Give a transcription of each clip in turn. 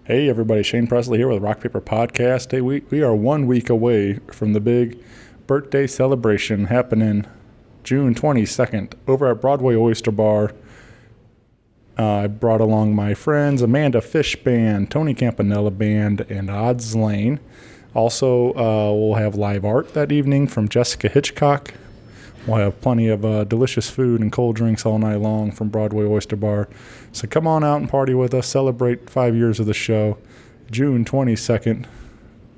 Hey everybody, Shane Presley here with Rock Paper Podcast. Hey, we are 1 week away from the big birthday celebration happening June 22nd over at Broadway Oyster Bar. I brought along my friends Amanda Fish Band, Tony Campanella Band, and Odds Lane. Also, we'll have live art that evening from Jessica Hitchcock. We'll have plenty of delicious food and cold drinks all night long from Broadway Oyster Bar. So come on out and party with us. Celebrate 5 years of the show. June 22nd.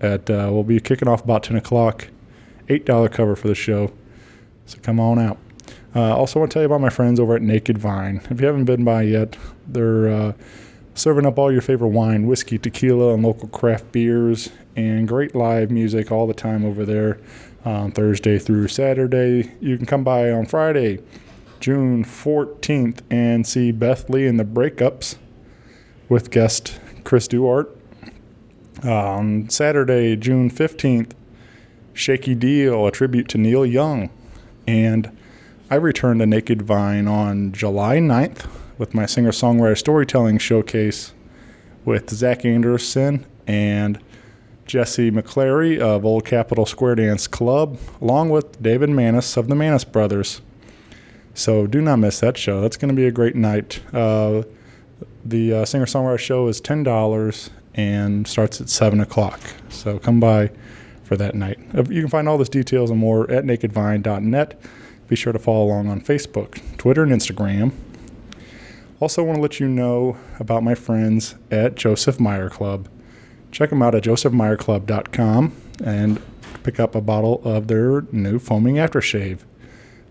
We'll be kicking off about 10 o'clock. $8 cover for the show. So come on out. Also want to tell you about my friends over at Naked Vine. If you haven't been by yet, they're serving up all your favorite wine, whiskey, tequila, and local craft beers, and great live music all the time over there. Thursday through Saturday. You can come by on Friday, June 14th, and see Beth Lee and the Breakups with guest Chris Duart. On Saturday, June 15th, Shaky Deal, a tribute to Neil Young. And I return to Naked Vine on July 9th with my singer-songwriter storytelling showcase with Zach Anderson and Jesse McClary of Old Capitol Square Dance Club, along with David Manis of the Manis Brothers. So do not miss that show. That's going to be a great night. The singer-songwriter show is $10 and starts at 7 o'clock. So come by for that night. You can find all those details and more at nakedvine.net. Be sure to follow along on Facebook, Twitter, and Instagram. Also want to let you know about my friends at Joseph Meyer Club. Check them out at josephmeyerclub.com and pick up a bottle of their new foaming aftershave.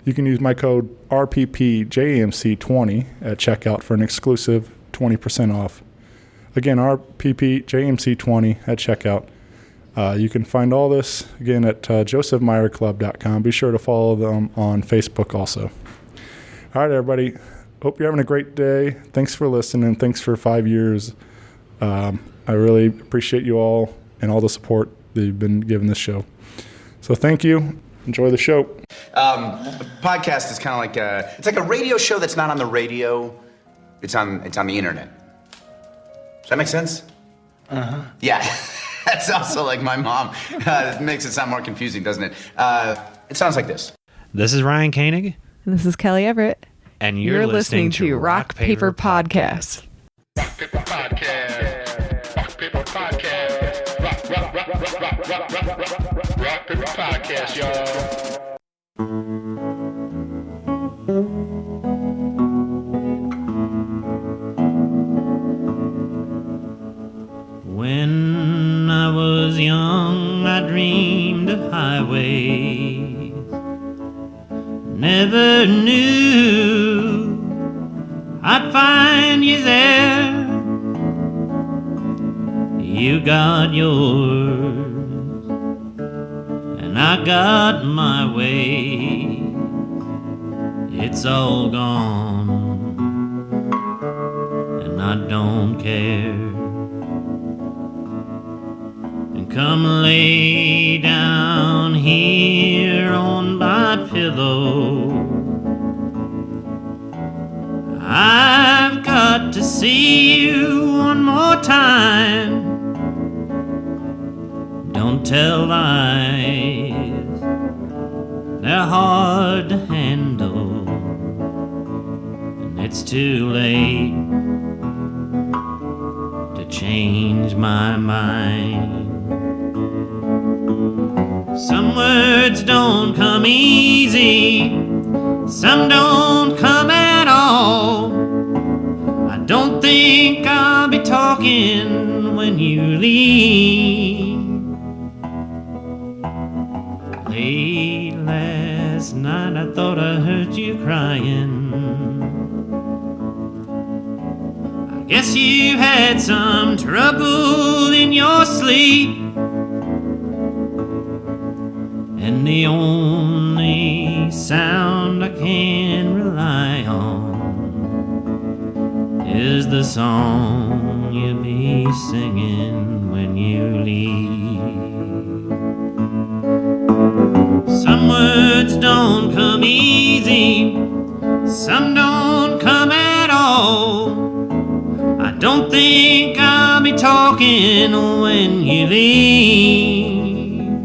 You can use my code RPPJMC20 at checkout for an exclusive 20% off. Again, RPPJMC20 at checkout. You can find all this, again, at josephmeyerclub.com. Be sure to follow them on Facebook also. All right, everybody. Hope you're having a great day. Thanks for listening. Thanks for 5 years. I really appreciate you all and all the support that you've been giving this show. So thank you. Enjoy the show. A podcast is kind of like it's like a radio show that's not on the radio. It's on the internet. Does that make sense? Uh-huh. Yeah. That's also like my mom. It makes it sound more confusing, doesn't it? It sounds like this. This is Ryan Koenig. And this is Kellie Everett. And you're listening to Rock Paper Podcast. Rock Paper Podcast. Rock Paper Podcast. Rock Paper Podcast, y'all. When I was young, I dreamed of highways. Never knew I'd find you there. You got yours, and I got my way. It's all gone, and I don't care. And come lay down here on my pillow. I've got to see you one more time. Don't tell lies, they're hard to handle, and it's too late to change my mind. Some words don't come easy, some don't come at all. I don't think I'll be talking when you leave. Late last night I thought I heard you crying. I guess you had some trouble in your sleep. And the only sound I can rely on is the song you'll be singing when you leave. Some words don't come easy, some don't come at all. I don't think I'll be talking when you leave.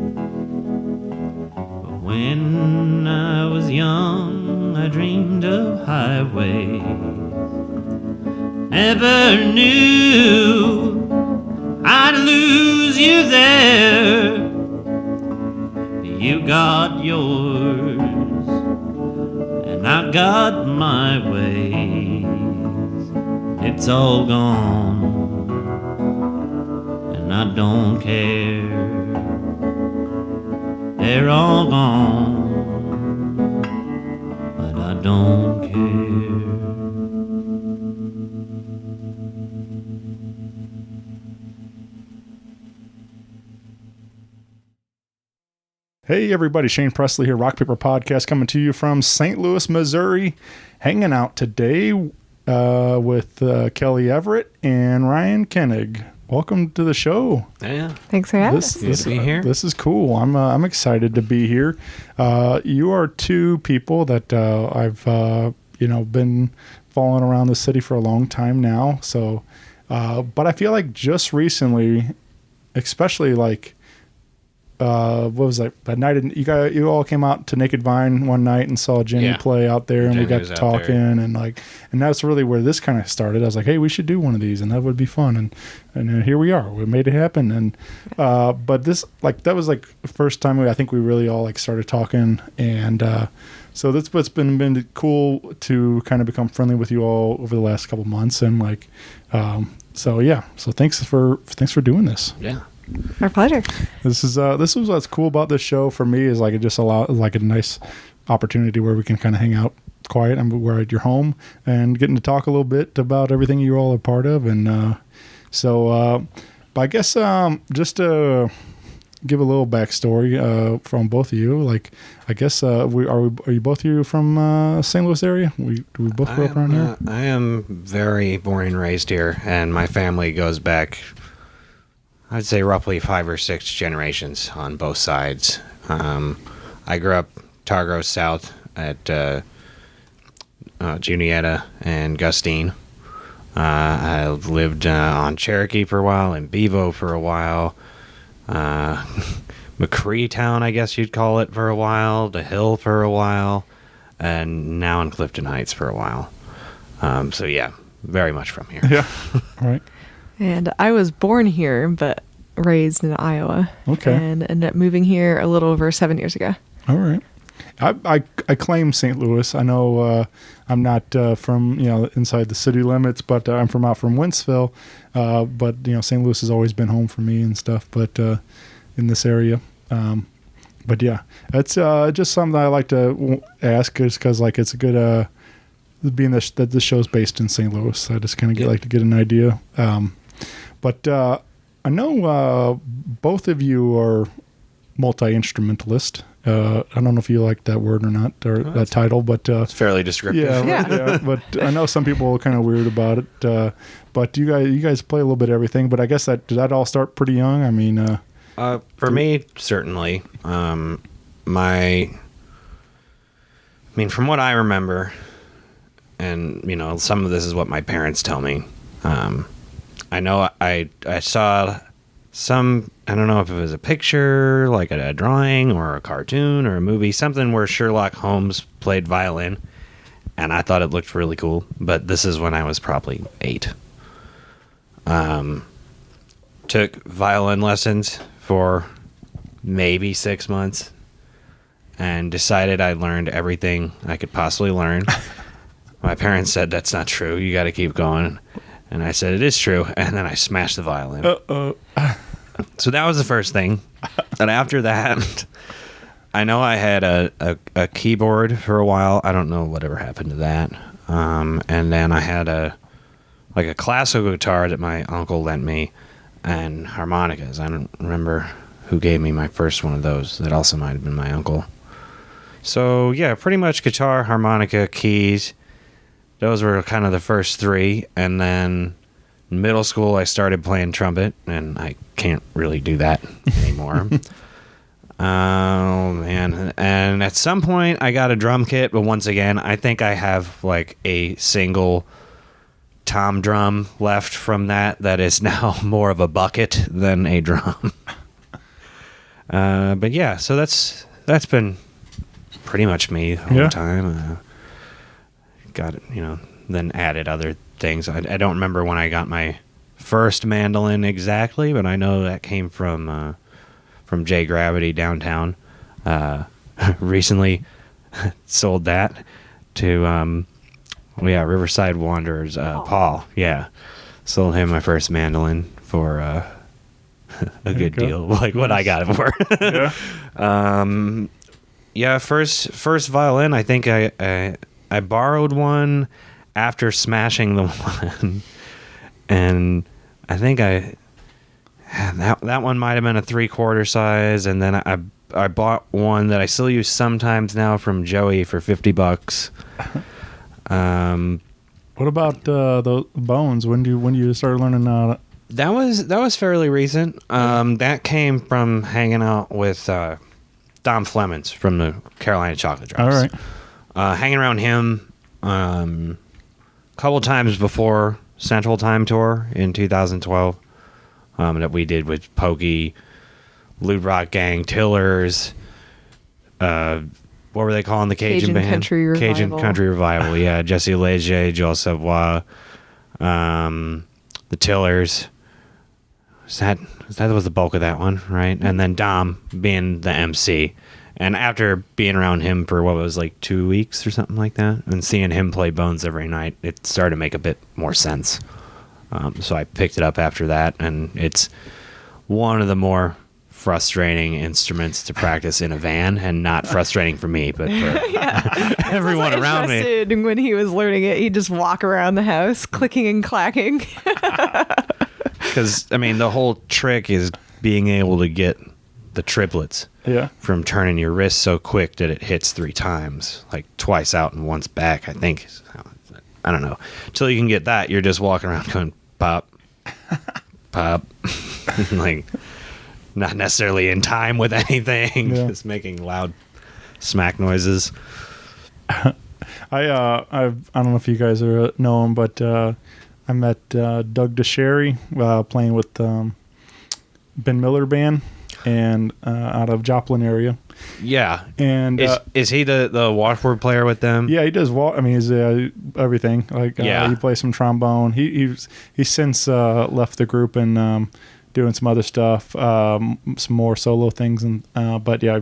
But when I was young, I dreamed of highways. Never knew I'd lose you there. You got yours, and I got my ways. It's all gone, and I don't care. They're all gone, but I don't care. Hey everybody, Shane Presley here, Rock Paper Podcast, coming to you from St. Louis, Missouri. Hanging out today with Kellie Everett and Ryan Koenig. Welcome to the show. Yeah. Thanks for having us. Good to be here. This is cool. I'm excited to be here. You are two people that I've been following around the city for a long time now. So, but I feel like just recently, especially like. What was that night? You all came out to Naked Vine one night and saw Jenny play out there, and Jenny we got was to out talking, and that's really where this kind of started. I was like, hey, we should do one of these, and that would be fun, and here we are. We made it happen, and but this that was the first time I think we really all started talking, and so that's what's been cool to kind of become friendly with you all over the last couple months, and so thanks for doing this. Yeah. Our pleasure. This is what's cool about this show for me is it just allows a nice opportunity where we can kind of hang out quiet and we're at your home and getting to talk a little bit about everything you all are part of, and but I guess just to give a little backstory from both of you, I guess are you both of you from St. Louis area? Do we both grow up around here? I am very born and raised here, and my family goes back, I'd say roughly 5 or 6 generations on both sides. I grew up Targos South at Juniata and Gustine. I lived on Cherokee for a while and Bevo for a while. McCree Town, I guess you'd call it, for a while. The Hill for a while. And now in Clifton Heights for a while. So yeah, very much from here. Yeah, right. And I was born here, but raised in Iowa. Okay. And ended up moving here a little over 7 years ago. All right. I claim St. Louis. I know I'm not from inside the city limits, but I'm out from Wentzville. But St. Louis has always been home for me and stuff. But in this area, but yeah, it's just something that I like to ask, is because it's a good being that this show's based in St. Louis. I just kind of like to get an idea. But I know both of you are multi-instrumentalist. I don't know if you like that word or not, or that title, but It's fairly descriptive. yeah. But I know some people are kind of weird about it. But you guys play a little bit of everything. But I guess did that all start pretty young? I mean, for me, certainly. From what I remember, and some of this is what my parents tell me. I know I saw some, I don't know if it was a picture, like a drawing or a cartoon or a movie, something where Sherlock Holmes played violin, and I thought it looked really cool, but this is when I was probably 8. Took violin lessons for maybe 6 months and decided I learned everything I could possibly learn. My parents said, that's not true, you got to keep going. And I said, it is true. And then I smashed the violin. So that was the first thing. And after that, I know I had a keyboard for a while. I don't know whatever happened to that. And then I had a classical guitar that my uncle lent me, and harmonicas. I don't remember who gave me my first one of those. That also might have been my uncle. So yeah, pretty much guitar, harmonica, keys. Those were kind of the first 3, and then in middle school I started playing trumpet, and I can't really do that anymore. Oh man! And at some point I got a drum kit, but once again I think I have a single tom drum left from that is now more of a bucket than a drum. But yeah, so that's been pretty much me the whole time. Got it, then added other things. I don't remember when I got my first mandolin exactly, but I know that came from J Gravity downtown. Recently sold that to Riverside Wanderers, Paul. Yeah, sold him my first mandolin for a good deal, like what I got it for. First violin. I think I borrowed one after smashing the one, and I think that one might have been a 3/4 size, and then I bought one that I still use sometimes now from Joey for $50. What about the bones? When you start learning? That was fairly recent. That came from hanging out with Dom Flemons from the Carolina Chocolate Drops. All right. Hanging around him a couple times before Central Time Tour in 2012 that we did with Pokey, Lewd Rock Gang, Tillers, what were they calling the Cajun band? Country Revival. Cajun Country Revival, yeah. Jesse Leger, Joel Savoy, the Tillers. That was the bulk of that one, right? And then Dom being the MC. And after being around him for what was like 2 weeks or something like that, and seeing him play Bones every night, it started to make a bit more sense. So I picked it up after that, and it's one of the more frustrating instruments to practice in a van, and not frustrating for me, but for everyone around me. When he was learning it, he'd just walk around the house clicking and clacking. Because, the whole trick is being able to get the triplets from turning your wrist so quick that it hits 3 times, like twice out and once back, I think. I don't know. Until you can get that, you're just walking around going, pop, pop. Like, not necessarily in time with anything, just making loud smack noises. I don't know if you guys know him, but I met Doug DeSherry playing with Ben Miller Band and out of Joplin area. Yeah, and is he the washboard player with them? Yeah, he does. He's everything. Like he plays some trombone. He's since left the group and doing some other stuff, some more solo things. And but yeah,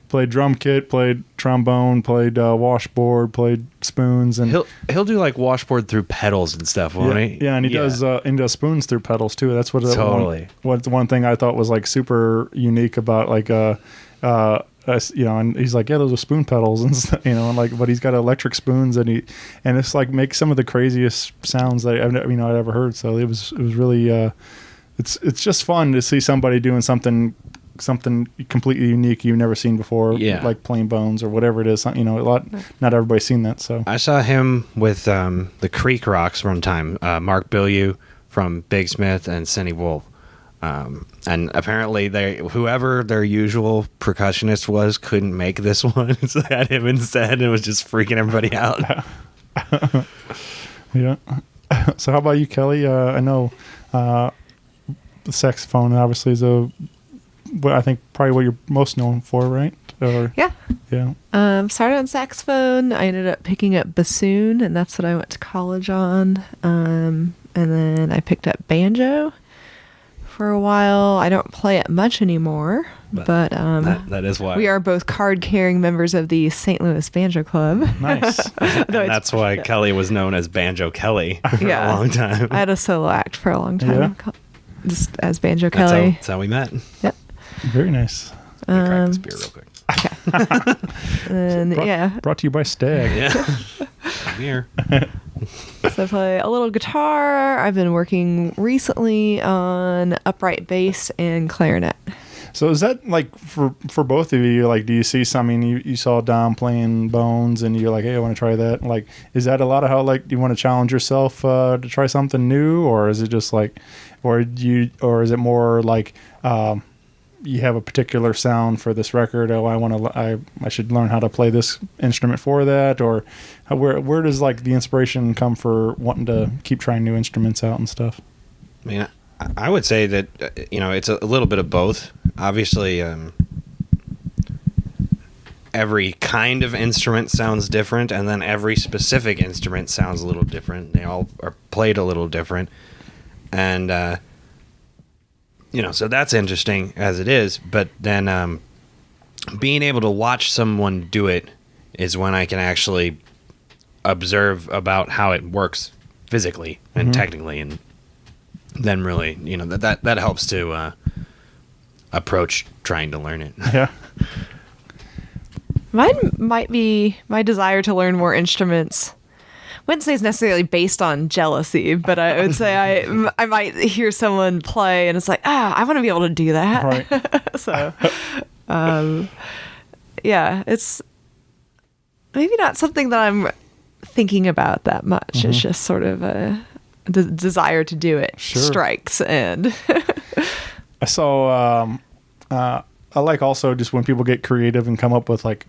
played drum kit, played trombone, played washboard, played spoons, and he'll do like washboard through pedals and stuff, won't he? Yeah, and he does spoons through pedals too. That's what one thing I thought was like super unique about like and he's like, yeah, those are spoon pedals, and stuff, and like, but he's got electric spoons, and it's like makes some of the craziest sounds that I'd ever heard. So it was really it's just fun to see somebody doing something completely unique you've never seen before, like playing Bones or whatever it is. Not everybody's seen that. So I saw him with the Creek Rocks one time. Mark Bilyeu from Big Smith and Cindy Wolf. And apparently whoever their usual percussionist was couldn't make this one, so they had him instead, and it was just freaking everybody out. Yeah. So how about you, Kelly? I know the saxophone obviously is I think probably what you're most known for, right? Yeah. Started on saxophone. I ended up picking up bassoon, and that's what I went to college on. And then I picked up banjo for a while. I don't play it much anymore, but that is why we are both card-carrying members of the St. Louis Banjo Club. Nice. That's why Kelly was known as Banjo Kelly for a long time. I had a solo act for a long time, just as Banjo Kelly. That's how we met. Yep. Very nice. Crack this beer real quick. And brought to you by Stag. Yeah. I'm here. So I play a little guitar. I've been working recently on upright bass and clarinet. So is that like for both of you? Like, do you see something? You saw Dom playing Bones, and you're like, hey, I want to try that. Like, is that a lot of how do you want to challenge yourself to try something new, or is it just like, or is it more like you have a particular sound for this record. Oh, I should learn how to play this instrument for that, or where does like the inspiration come for wanting to keep trying new instruments out and stuff? I mean, I would say that it's a little bit of both. Obviously, every kind of instrument sounds different, and then every specific instrument sounds a little different. They all are played a little different, and so that's interesting as it is. But then being able to watch someone do it is when I can actually observe about how it works physically and technically, and then really, that helps to approach trying to learn it. Yeah. Mine might be my desire to learn more instruments. I wouldn't say it's necessarily based on jealousy, but I would say I might hear someone play and it's like, I want to be able to do that. Right. So, yeah, it's maybe not something that I'm thinking about that much. It's just sort of a desire to do it strikes. And I saw, I like also just when people get creative and come up with like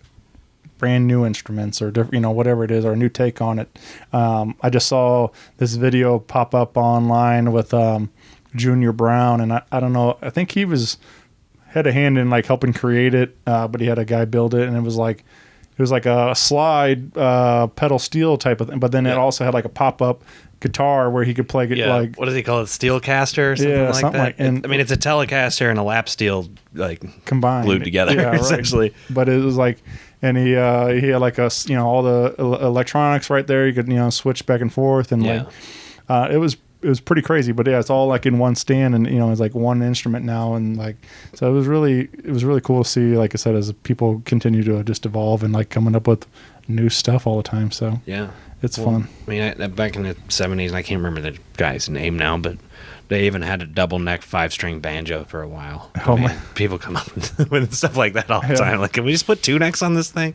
brand new instruments or whatever it is, or a new take on it. I just saw this video pop up online with Junior Brown, and I don't know, I think he had a hand in like helping create it, but he had a guy build it, and it was like a slide pedal steel type of thing, but then it also had like a pop-up guitar where he could play like, what does he call it, Steelcaster or something like that? I mean, it's a Telecaster and a lap steel like combined, glued together, essentially. But it was like, and he had like all the electronics right there. You could switch back and forth, and it was pretty crazy. But yeah, it's all like in one stand, and it's like one instrument now, and like so it was really cool to see. Like I said, as people continue to just evolve and like coming up with new stuff all the time. So yeah. It's fun. I mean, back in the 70s, I can't remember the guy's name now, but they even had a double neck 5-string banjo for a while. Oh, man. People come up with stuff like that all the time. Like, can we just put 2 necks on this thing?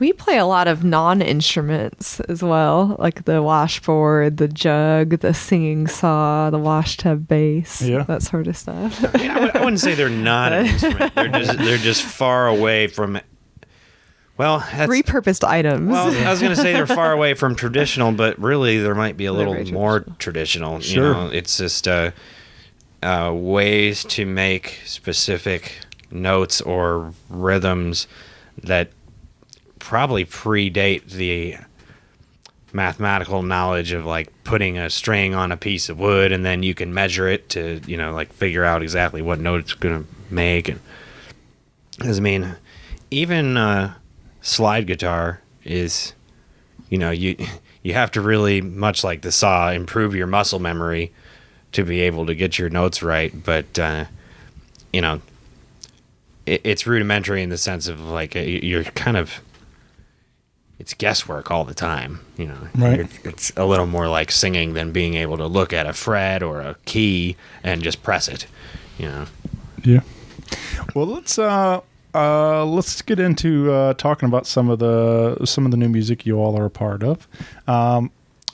we play a lot of non-instruments as well, like the washboard, the jug, the singing saw, the wash tub bass, that sort of stuff. I wouldn't say they're not an instrument. They're just far away from. Well, that's, repurposed items. Well, I was going to say they're far away from traditional, but really there might be a little more traditional. Sure. You know, it's just ways to make specific notes or rhythms that probably predate the mathematical knowledge of like putting a string on a piece of wood and then you can measure it to, you know, like figure out exactly what note it's going to make. And, 'cause, I mean, even slide guitar is, you know, you have to really, much like the saw, improve your muscle memory to be able to get your notes right. But, you know, it's rudimentary in the sense of like you're kind of, it's guesswork all the time, you know. Right. It's a little more like singing than being able to look at a fret or a key and just press it, you know. Yeah. Well, let's get into talking about some of the new music you all are a part of. I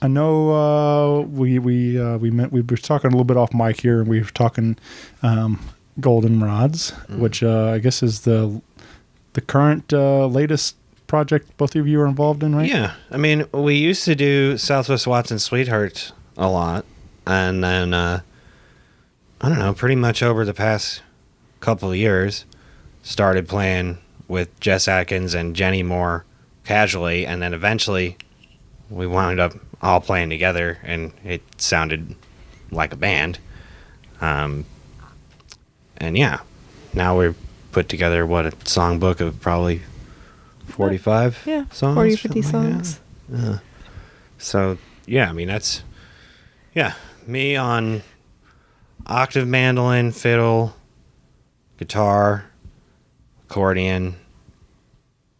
know we were talking a little bit off mic here, and we were talking Golden Rods, which I guess is the current latest project both of you are involved in, right? Yeah. I mean, we used to do Southwest Watson Sweetheart a lot, and then I don't know, pretty much over the past couple of years started playing with Jess Atkins and Jenny Moore casually, and then eventually we wound up all playing together and it sounded like a band. And yeah, now we've put together a songbook of probably 45 songs, 40 50 songs. Yeah. So yeah, I mean, that's me on octave mandolin, fiddle, guitar, accordion.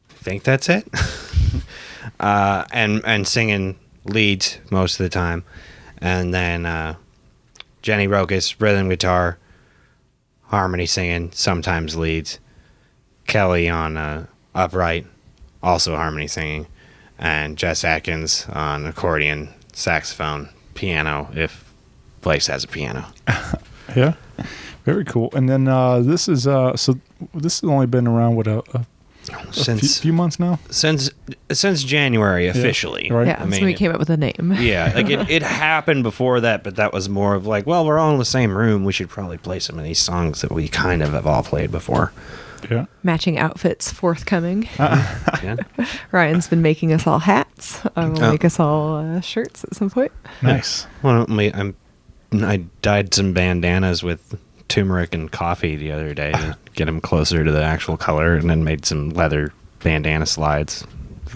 I think that's it. And singing leads most of the time, and then Jenny Rokas, rhythm guitar, harmony singing, sometimes leads. Kelly on upright, also harmony singing, and Jess Atkins on accordion, saxophone, piano, if place has a piano. Yeah. Very cool. And then this is this has only been around with a few months now. Since January officially. Right. Yeah, so we came up with a name. Yeah, like it happened before that, but that was more of like, well, we're all in the same room. We should probably play some of these songs that we kind of have all played before. Yeah. Matching outfits forthcoming. Yeah. Ryan's been making us all hats. I will make us all shirts at some point. Nice. Well, I dyed some bandanas with turmeric and coffee the other day to get them closer to the actual color, and then made some leather bandana slides,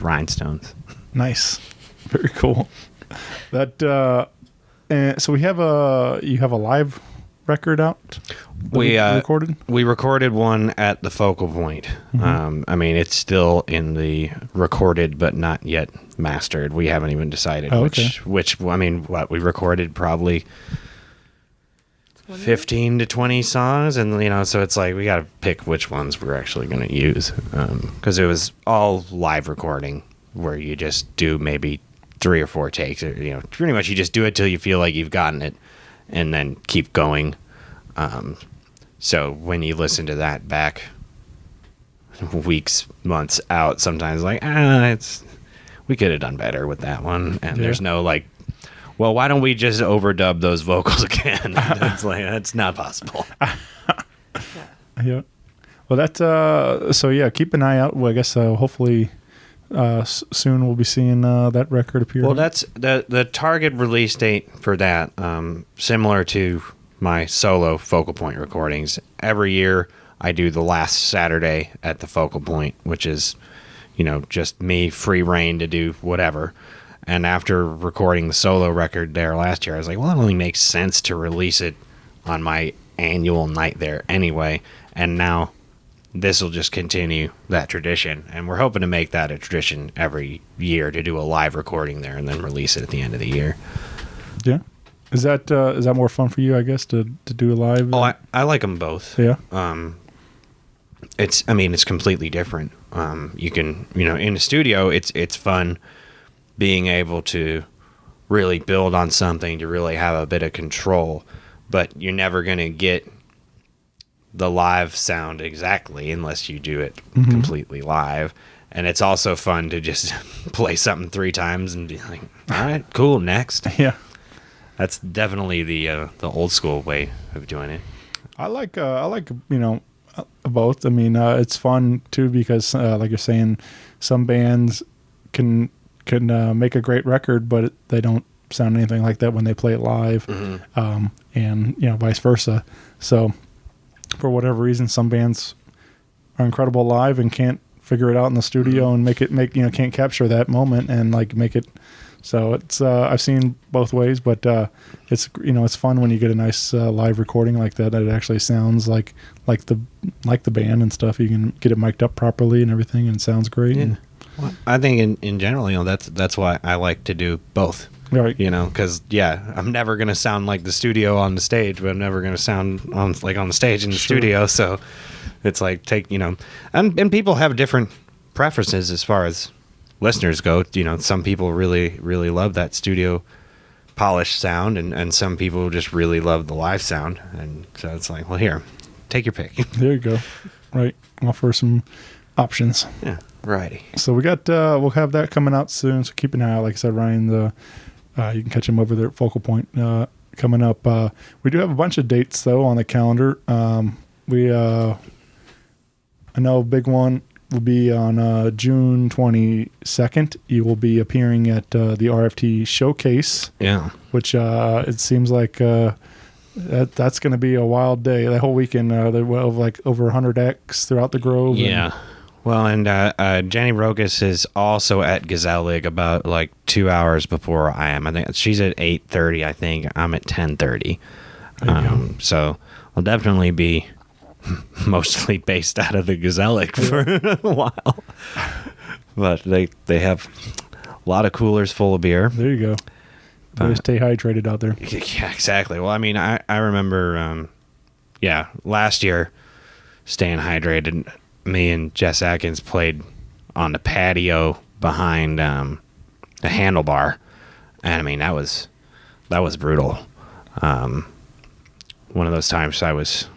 rhinestones. Nice. Very cool. That and so you have a live record out that We recorded. We recorded one at the Focal Point. I mean, it's still in the recorded but not yet mastered. We haven't even decided which. I mean, what we recorded probably 15 to 20 songs, and so it's like we got to pick which ones we're actually going to use, because it was all live recording where you just do maybe 3 or 4 takes, or pretty much you just do it till you feel like you've gotten it and then keep going. So when you listen to that back weeks, months out, sometimes like we could have done better with that one, and there's no like, well, why don't we just overdub those vocals again? It's like, that's not possible. Yeah. Well, that's so yeah. Keep an eye out. Well, I guess hopefully soon we'll be seeing that record appear. Well, that's the target release date for that. Similar to my solo Focal Point recordings, every year I do the last Saturday at the Focal Point, which is just me free reign to do whatever. And after recording the solo record there last year, I was like, well, it only makes sense to release it on my annual night there anyway. And now this will just continue that tradition. And we're hoping to make that a tradition every year to do a live recording there and then release it at the end of the year. Yeah. Is that more fun for you, I guess, to do a live? Oh, I like them both. Yeah. It's completely different. You can, in the studio, it's fun being able to really build on something, to really have a bit of control, but you're never going to get the live sound exactly unless you do it completely live. And it's also fun to just play something 3 times and be like, all right, cool, next. Yeah. That's definitely the old school way of doing it. I like both. I mean, it's fun too because like you're saying, some bands can make a great record, but they don't sound anything like that when they play it live, and vice versa. So for whatever reason, some bands are incredible live and can't figure it out in the studio and can't capture that moment and like make it. So it's I've seen both ways, but it's it's fun when you get a nice live recording like that. It actually sounds like the band and stuff. You can get it mic'd up properly and everything, and it sounds great. Yeah. Well, I think in general, that's why I like to do both. Right. Because I'm never gonna sound like the studio on the stage, but I'm never gonna sound on the stage in the studio. So it's like and people have different preferences as far as listeners go. Some people really, really love that studio polished sound, and some people just really love the live sound. And so it's like, well, here, take your pick. There you go. Right. Offer some options. Yeah. Righty. So we got we'll have that coming out soon. So keep an eye out. Like I said, Ryan, you can catch him over there at Focal Point coming up. We do have a bunch of dates though on the calendar. I know a big one will be on June 22nd. You will be appearing at the RFT Showcase. Yeah. Which it seems like that's going to be a wild day. That whole weekend, there will have like over 100 acts throughout the Grove. Yeah. Well, and Jenny Rogas is also at Gezellig about like 2 hours before I am. I think she's at 8:30. I think I'm at 10:30. So I'll definitely be mostly based out of the Gezellig for a while. But they have a lot of coolers full of beer. There you go. Better stay hydrated out there. Yeah, exactly. Well, I mean, I remember, last year staying hydrated. Me and Jess Atkins played on the patio behind the Handlebar, and I mean that was brutal. One of those times I was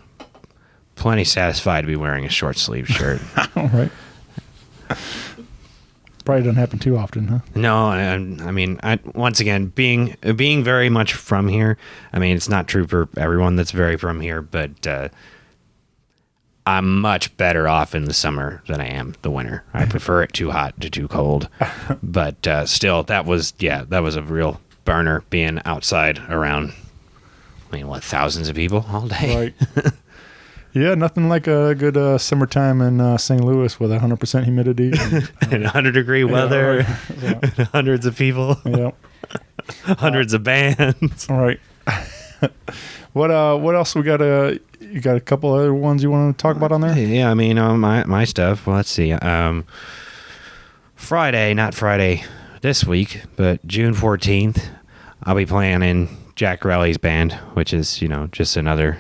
plenty satisfied to be wearing a short sleeve shirt. All right. Probably doesn't happen too often, huh? No, I mean, once again, being very much from here. I mean, it's not true for everyone that's very from here, but I'm much better off in the summer than I am the winter. I prefer it too hot to too cold. But still, that was a real burner being outside around. I mean, thousands of people all day. Right. Yeah, nothing like a good summertime in St. Louis with 100% humidity. And 100-degree weather, Yeah. and hundreds of people, Yeah. hundreds of bands. All right. What else we got? You got a couple other ones you want to talk about on there? Yeah, I mean, my stuff. Well, let's see. Not Friday this week, but June 14th, I'll be playing in Jack Relly's band, which is, just another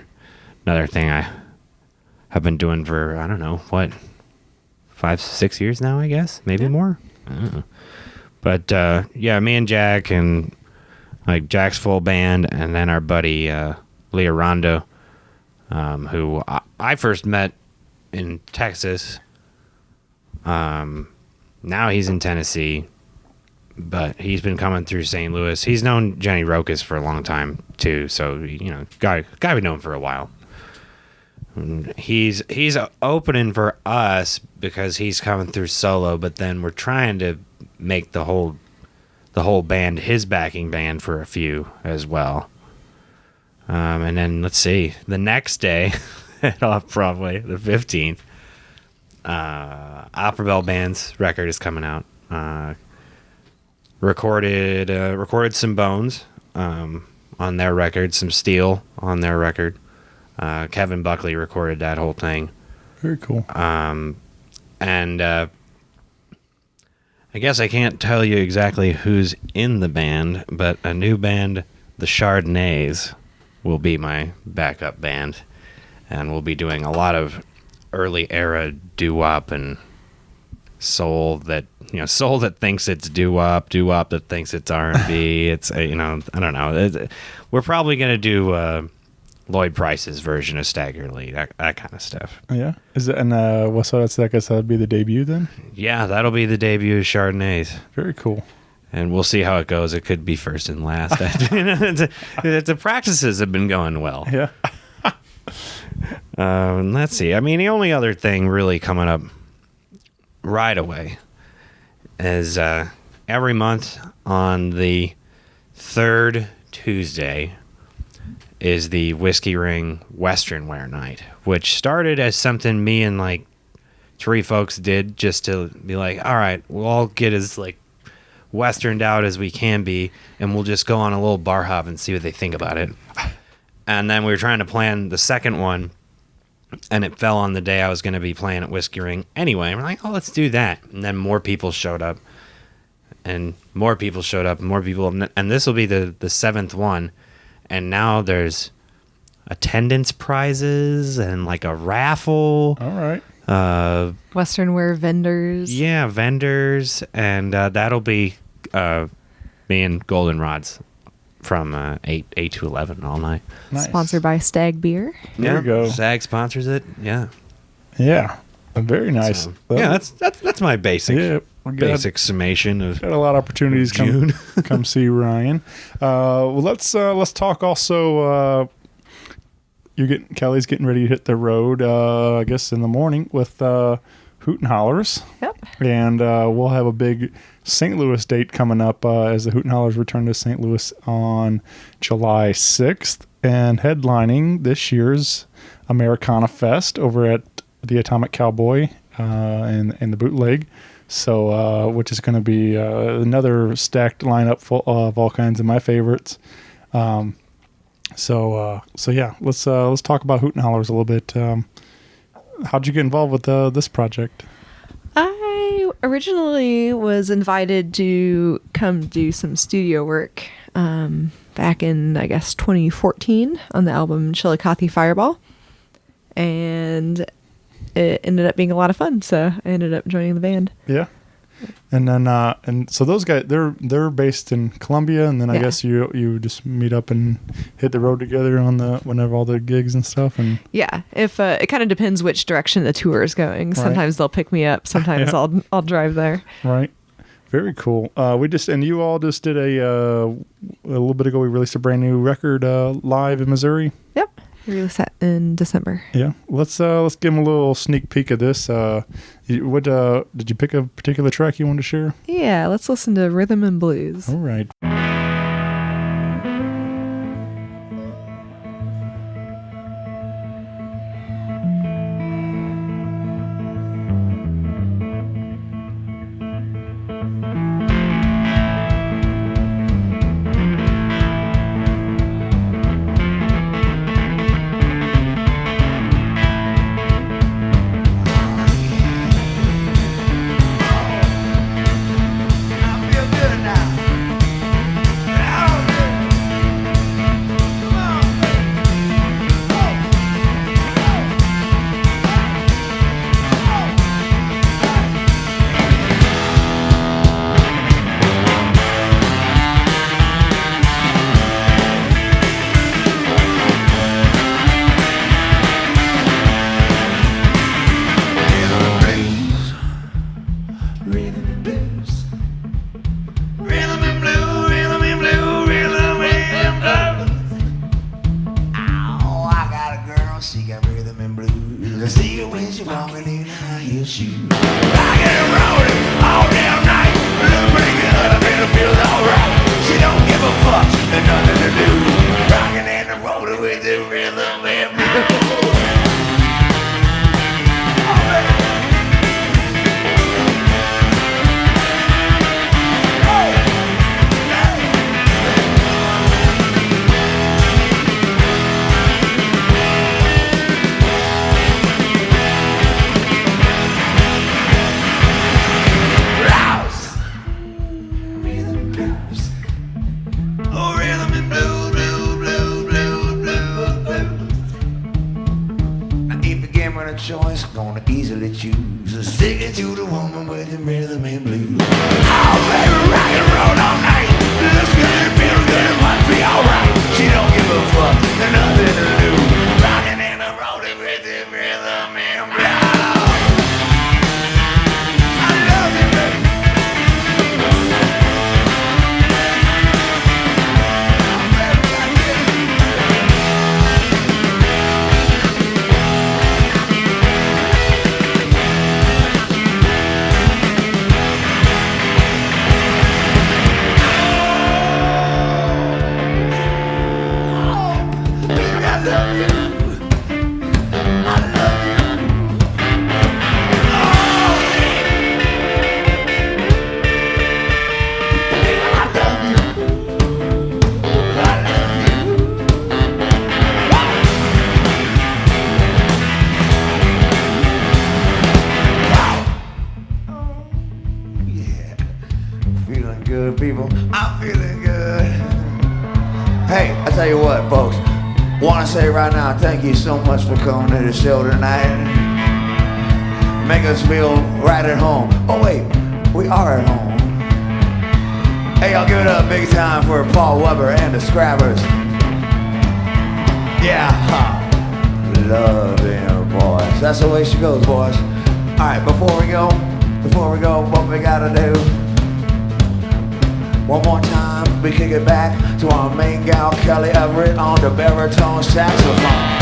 thing I have been doing for, I don't know, 5-6 years now, I guess, maybe more. I don't know. But yeah, me and Jack and like Jack's full band, and then our buddy Leah Rondo, who I first met in Texas. Now he's in Tennessee, but he's been coming through St. Louis. He's known Jenny Rokas for a long time too, so guy we've known for a while. He's opening for us because he's coming through solo, but then we're trying to make the whole band his backing band for a few as well. And then let's see, the next day at Off Broadway, the 15th, Opera Bell Band's record is coming out. Recorded some Bones on their record, some Steel on their record. Kevin Buckley recorded that whole thing. Very cool. And I guess I can't tell you exactly who's in the band, but a new band, the Chardonnays, will be my backup band, and we'll be doing a lot of early era doo-wop and soul that thinks it's doo-wop that thinks it's R&B. It's I don't know. We're probably gonna do Lloyd Price's version of Staggerly, that kind of stuff. Yeah. Is it? And so I guess that'd be the debut then. Yeah, that'll be the debut of Chardonnays. Very cool. And we'll see how it goes. It could be first and last. The practices have been going well. Yeah. Let's see. I mean, the only other thing really coming up right away is every month on the third Tuesday is the Whiskey Ring Western Wear Night, which started as something me and like 3 folks did just to be like, all right, we'll all get as like westerned out as we can be, and we'll just go on a little bar hop and see what they think about it. And then we were trying to plan the second one, and it fell on the day I was going to be playing at Whiskey Ring anyway. And we're like, oh, let's do that. And then more people showed up, and more people showed up, and more people, and this will be the 7th one. And now there's attendance prizes and like a raffle. All right. Western wear vendors. Yeah, vendors. And that'll be me and Goldenrod's from 8 to 11 all night. Nice. Sponsored by Stag Beer. There we go. SAG sponsors it. Yeah. Yeah. Very nice. So, yeah, that's my basic. Yeah. Basic summation of got a lot of opportunities. Come see Ryan. Well, let's talk also. Kelly's getting ready to hit the road. I guess in the morning with Hooten Hollers. Yep. And we'll have a big St. Louis date coming up as the Hooten Hollers return to St. Louis on July 6th, and headlining this year's Americana Fest over at the Atomic Cowboy and the Bootleg. So, which is going to be another stacked lineup full of all kinds of my favorites. So yeah, let's talk about Hooten Hollers a little bit. How'd you get involved with this project? I originally was invited to come do some studio work back in, I guess, 2014 on the album Chillicothe Fireball, and it ended up being a lot of fun, so I ended up joining the band. Yeah. And then and so those guys, they're based in Columbia, and then I Yeah. guess you just meet up and hit the road together on whenever all the gigs and stuff. And Yeah, if it kind of depends which direction the tour is going. Sometimes they'll pick me up. Sometimes I'll drive there. right, very cool. You all just did a little bit ago. We released a brand new record live in Missouri. Yep, we released that in December. Yeah, let's give them a little sneak peek of this. What did you pick a particular track you wanted to share? Yeah, let's listen to Rhythm and Blues. All right. Thank you so much for coming to the show tonight. Make us feel right at home. Oh wait, we are at home. Hey, I'll give it up big time for Paul Weber and the Scrabbers. Yeah, love them boys. That's the way she goes, boys. All right, before we go, what we gotta do? One more time, we kick it back to our main gal, Kellie Everett, on the baritone saxophone.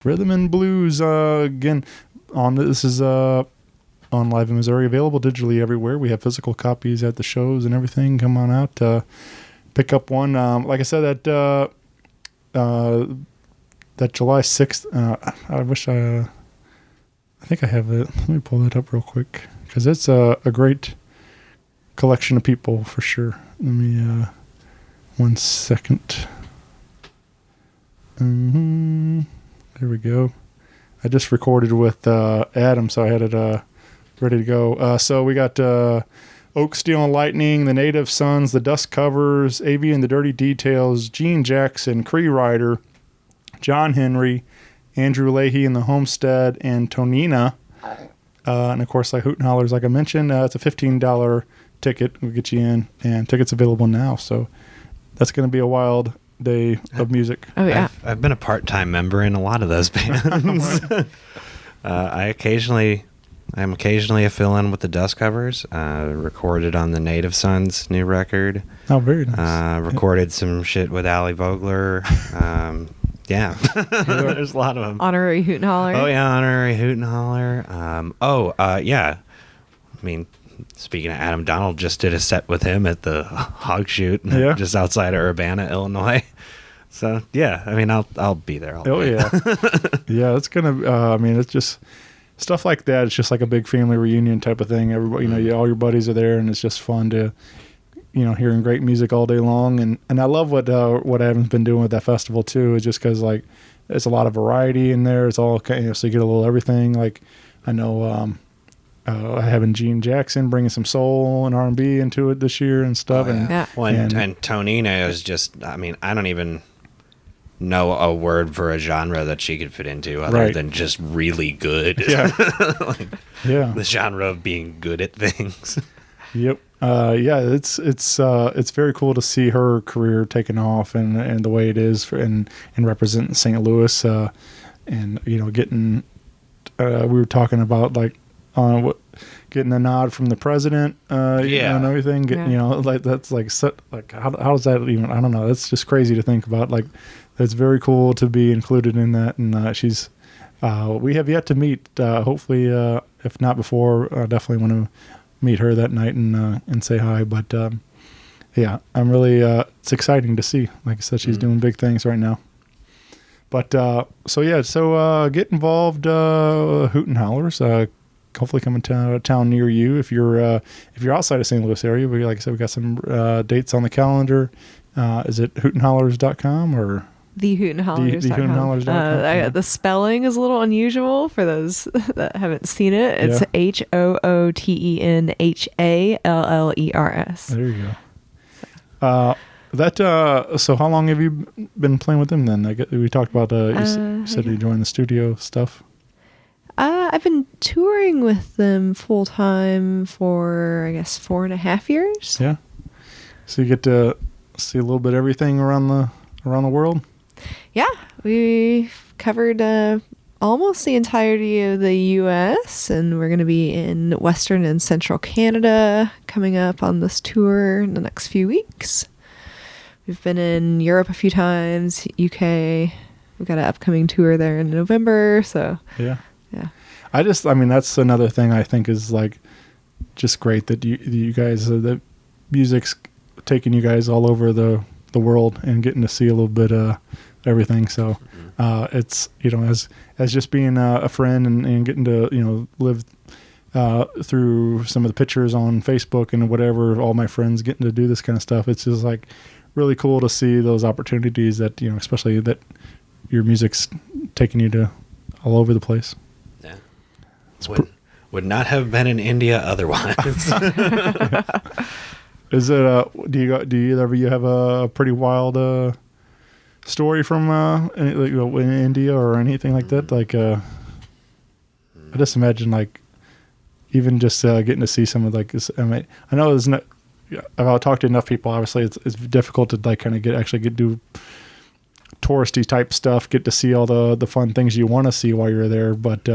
Rhythm and Blues, again, this is on Live in Missouri, available digitally everywhere. We have physical copies at the shows and everything. Come on out, pick up one. Like I said, that July 6th, I think I have it. Let me pull that up real quick, because it's a great collection of people for sure. Let me, 1 second. There we go. I just recorded with Adam, so I had it ready to go. So we got Oak, Steel, and Lightning, The Native Sons, The Dust Covers, AV and the Dirty Details, Gene Jackson, Cree Rider, John Henry, Andrew Leahey and the Homestead, and Tonina. And of course, like Hooten Hollers, like I mentioned, it's a $15 ticket. We'll get you in, and tickets available now. So that's going to be a wild day of music. Oh yeah. I've been a part-time member in a lot of those bands. I'm occasionally a fill-in with the Dust Covers. Recorded on the Native Sons new record. Oh, very nice. Recorded some shit with Ali Vogler. Yeah, there's a lot of them. Honorary Hooten Holler. Oh yeah, honorary Hooten Holler. Yeah. I mean, speaking of Adam, Donald just did a set with him at the Hog Shoot, just outside of Urbana, Illinois. So yeah, I mean, I'll be there. Yeah, yeah. It's gonna. I mean, it's just stuff like that. It's just like a big family reunion type of thing. Everybody, all your buddies are there, and it's just fun to, hearing great music all day long. And I love what Adam's been doing with that festival too. Is just because like there's a lot of variety in there. It's all so you get a little everything. Like I know. Having Gene Jackson bringing some soul and R&B into it this year and stuff. Oh, yeah. And Tonina is just, I mean, I don't even know a word for a genre that she could fit into other than just really good. Yeah. The genre of being good at things. Yep. It's very cool to see her career taking off and the way it is and representing St. Louis. And, getting, we were talking about like, getting a nod from the president, and everything. Like that's like how does that even? I don't know. That's just crazy to think about. Like that's very cool to be included in that. And she's, we have yet to meet. Hopefully, if not before, I definitely want to meet her that night and say hi. But yeah, I'm really. It's exciting to see. Like I said, she's doing big things right now. But get involved. Hooten Hollers. Hopefully coming to a town near you. If you're outside of St. Louis area, like I said, we got some dates on the calendar. Is it hootenhollers.com or thehootenhollers.com? The spelling is a little unusual for those that haven't seen it. It's HOOTENHALLERS. There you go. So how long have you been playing with them then? We talked about you said you joined the studio stuff. I've been touring with them full time for, I guess, 4.5 years. Yeah. So you get to see a little bit of everything around the world? Yeah. We've covered almost the entirety of the U.S., and we're going to be in Western and Central Canada coming up on this tour in the next few weeks. We've been in Europe a few times, UK. We've got an upcoming tour there in November, so... Yeah. Yeah. That's another thing I think is like just great that you guys, the music's taking you guys all over the world and getting to see a little bit of everything. So it's, as just being a friend and getting to, live through some of the pictures on Facebook and whatever, all my friends getting to do this kind of stuff. It's just like really cool to see those opportunities that, especially that your music's taking you to all over the place. Would not have been in India otherwise. Is it? Do either of you have a pretty wild story from in India or anything like that? Like, I just imagine like even just getting to see some of like this. I know there's not. I've talked to enough people. Obviously, it's difficult to like kind of do touristy type stuff. Get to see all the fun things you want to see while you're there, but.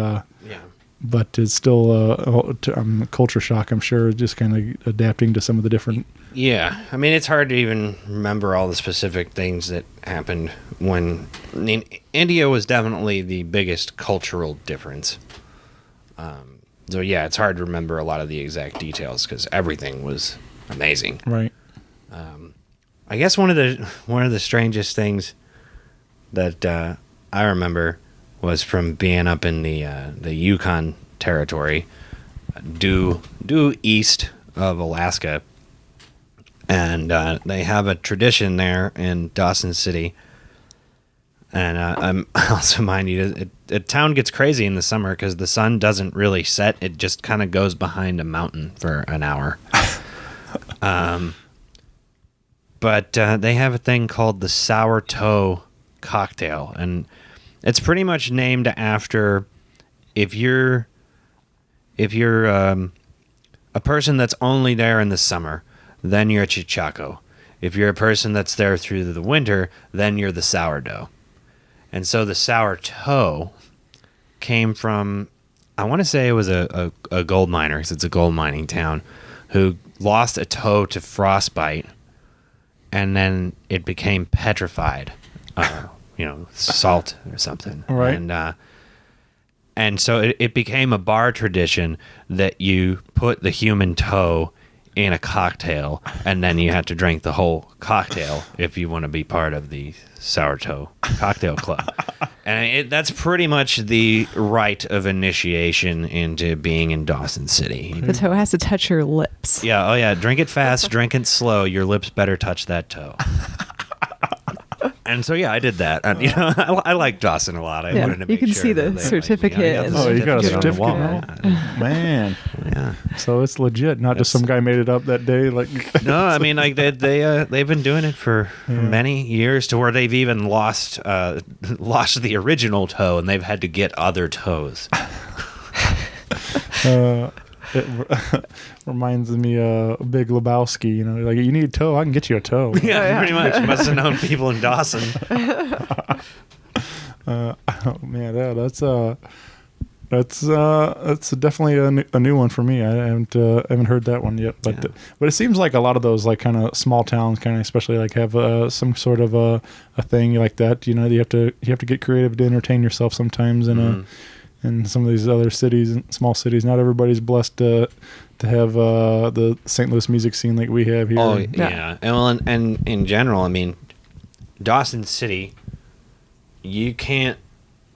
but it's still culture shock, I'm sure, just kind of adapting to some of the different. Yeah, I mean, it's hard to even remember all the specific things that happened when. I mean, India was definitely the biggest cultural difference. So yeah, it's hard to remember a lot of the exact details because everything was amazing. Right. I guess one of the strangest things that I remember was from being up in the Yukon territory, due east of Alaska, and they have a tradition there in Dawson City. And I'm also mind you, the town gets crazy in the summer because the sun doesn't really set; it just kind of goes behind a mountain for an hour. But they have a thing called the sour toe cocktail, and it's pretty much named after if you're a person that's only there in the summer, then you're a chichaco. If you're a person that's there through the winter, then you're the sourdough. And so the sour toe came from, I want to say it was a gold miner, because it's a gold mining town, who lost a toe to frostbite, and then it became petrified, salt or something. Right. And so it became a bar tradition that you put the human toe in a cocktail, and then you have to drink the whole cocktail if you want to be part of the sour toe cocktail club. And that's pretty much the rite of initiation into being in Dawson City. The toe has to touch your lips. Yeah, oh yeah, drink it fast, drink it slow, your lips better touch that toe. And so yeah, I did that. And, I like Dawson a lot. I wanted to make you can sure see the that they, certificate. You got a on the wall. certificate. Man. Yeah. So it's legit, not just some guy made it up that day. Like No, I mean, like they've been doing it for many years, to where they've even lost the original toe, and they've had to get other toes. It reminds me of Big Lebowski. Like, you need a toe, I can get you a toe. Yeah, pretty much. Must have known people in Dawson. Oh man, that's definitely a new one for me. I haven't heard that one yet, but it seems like a lot of those, like, kind of small towns, kind of especially, like, have some sort of a thing like that. You have to get creative to entertain yourself sometimes in some of these other cities and small cities. Not everybody's blessed to have the St. Louis music scene like we have here. Oh yeah, and in general, I mean, Dawson City, you can't.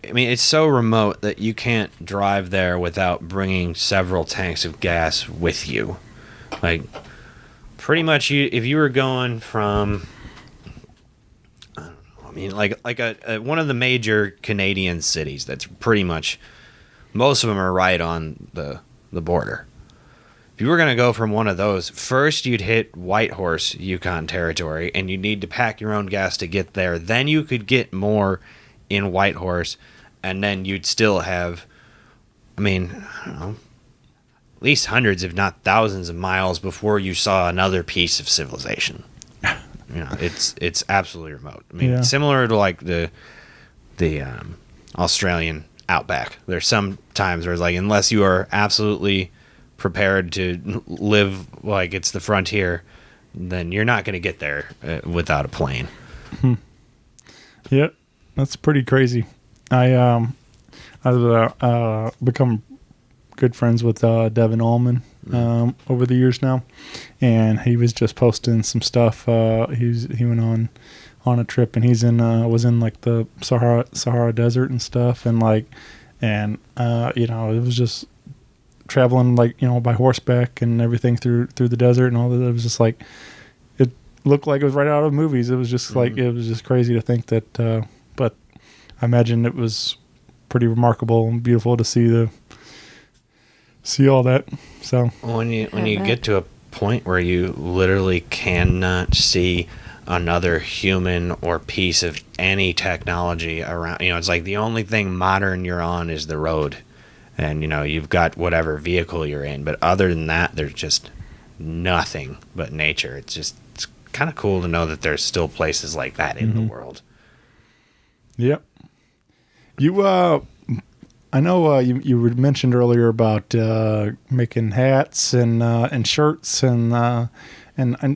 I mean, it's so remote that you can't drive there without bringing several tanks of gas with you. Like, pretty much, if you were going from, I don't know, I mean, like one of the major Canadian cities, that's pretty much, most of them are right on the border. If you were going to go from one of those, first you'd hit Whitehorse, Yukon territory, and you need to pack your own gas to get there. Then you could get more in Whitehorse, and then you'd still have, I mean, I don't know, at least hundreds, if not thousands of miles before you saw another piece of civilization. It's absolutely remote. I mean, similar to like the Australian outback. There's some times where it's like, unless you are absolutely prepared to live like it's the frontier, then you're not going to get there without a plane. Yep, that's pretty crazy. I've become good friends with Devin Allman over the years now, and he was just posting some stuff. He went on a trip, and was in like the Sahara Desert and stuff, and it was just traveling by horseback and everything through the desert and all that. It was just like, it looked like it was right out of movies. It was just like, it was just crazy to think that, but I imagine it was pretty remarkable and beautiful to see all that. So when you get to a point where you literally cannot see another human or piece of any technology around, it's like the only thing modern you're on is the road, and you've got whatever vehicle you're in, but other than that, there's just nothing but nature. It's kind of cool to know that there's still places like that in the world. Yep. You I know you mentioned earlier about making hats and shirts and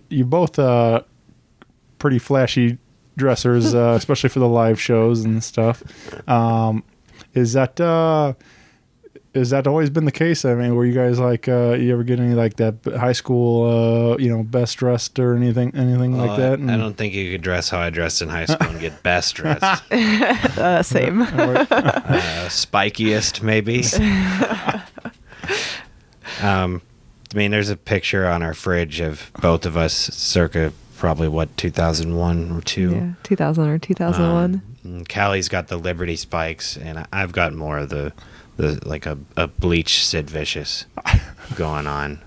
you both pretty flashy dressers, especially for the live shows and stuff. Is that always been the case? I mean, were you guys like you ever get any like that high school best dressed or anything like that? I don't think you could dress how I dressed in high school and get best dressed. Same. Spikiest maybe. I mean, there's a picture on our fridge of both of us circa probably 2001 or 2. Yeah, 2000 or 2001. Callie's got the Liberty spikes, and I've got more of the like a bleach Sid Vicious going on.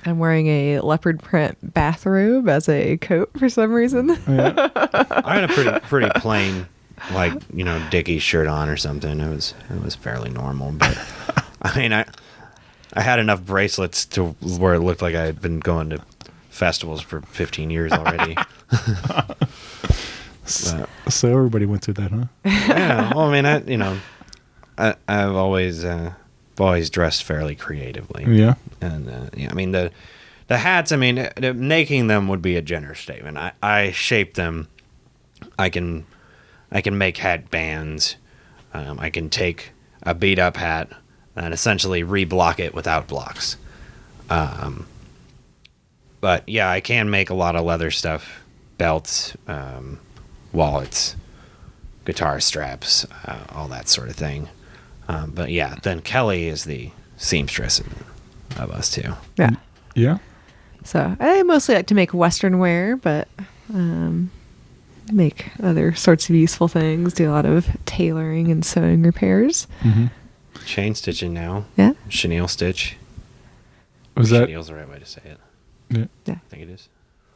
I'm wearing a leopard print bathrobe as a coat for some reason. Yeah. I had a pretty plain, like, Dickie shirt on or something. It was fairly normal, but I mean, I had enough bracelets to where it looked like I had been going to festivals for 15 years already. So everybody went through that, huh? Yeah. Well, I mean, I've always dressed fairly creatively. Yeah. And I mean the hats. I mean, making them would be a generous statement. I shape them. I can make hat bands. I can take a beat up hat and essentially reblock it without blocks. But yeah, I can make a lot of leather stuff, belts, wallets, guitar straps, all that sort of thing. But yeah, then Kellie is the seamstress of us two. Yeah. Yeah. So I mostly like to make Western wear, but make other sorts of useful things. Do a lot of tailoring and sewing repairs. Mm-hmm. Chain stitching now. Yeah. Chenille stitch. Was that? Chenille's the right way to say it. Yeah. I think it is.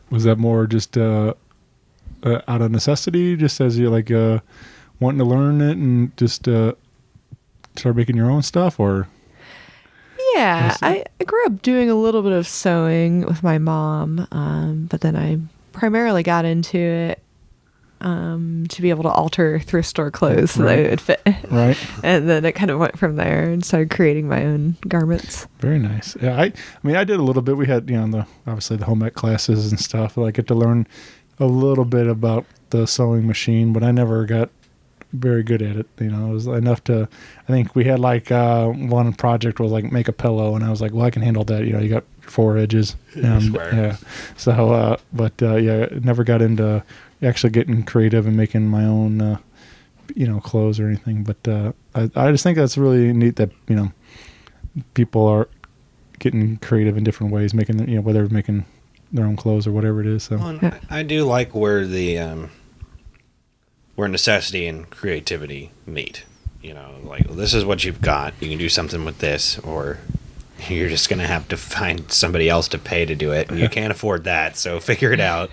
Was that more just out of necessity, just as you like wanting to learn it and just start making your own stuff, or? Yeah, I grew up doing a little bit of sewing with my mom, but then I primarily got into it to be able to alter thrift store clothes so they would fit. Right. And then it kind of went from there and started creating my own garments. Very nice. Yeah, I mean, I did a little bit. We had, obviously the home ec classes and stuff. I get to learn a little bit about the sewing machine, but I never got very good at it. It was enough to, I think we had like one project was like make a pillow, and I was like, well, I can handle that. You got 4 edges. Yeah. So, never got into actually getting creative and making my own, clothes or anything. But I just think that's really neat that, people are getting creative in different ways, making, whether making their own clothes or whatever it is. So Well, I do like where where necessity and creativity meet. Like, this is what you've got. You can do something with this, or you're just going to have to find somebody else to pay to do it, and you can't afford that, so figure it out.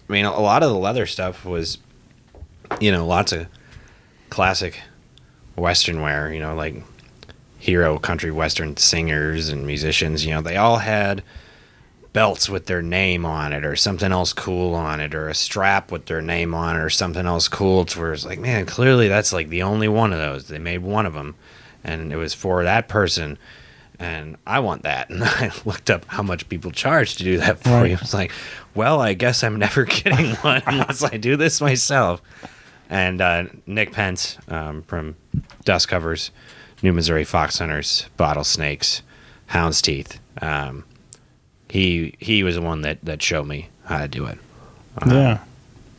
I mean, a lot of the leather stuff was, lots of classic Western wear, like hero country Western singers and musicians, they all had belts with their name on it or something else cool on it, or a strap with their name on it or something else cool, to where it's like, man, clearly that's like the only one of those. They made one of them, and it was for that person, and I want that. And I looked up how much people charge to do that for you. I was like, well, I guess I'm never getting one unless I do this myself. And Nick Pence from Dust Covers, New Missouri Fox Hunters, Bottle Snakes, Hound's Teeth, he was the one that showed me how to do it.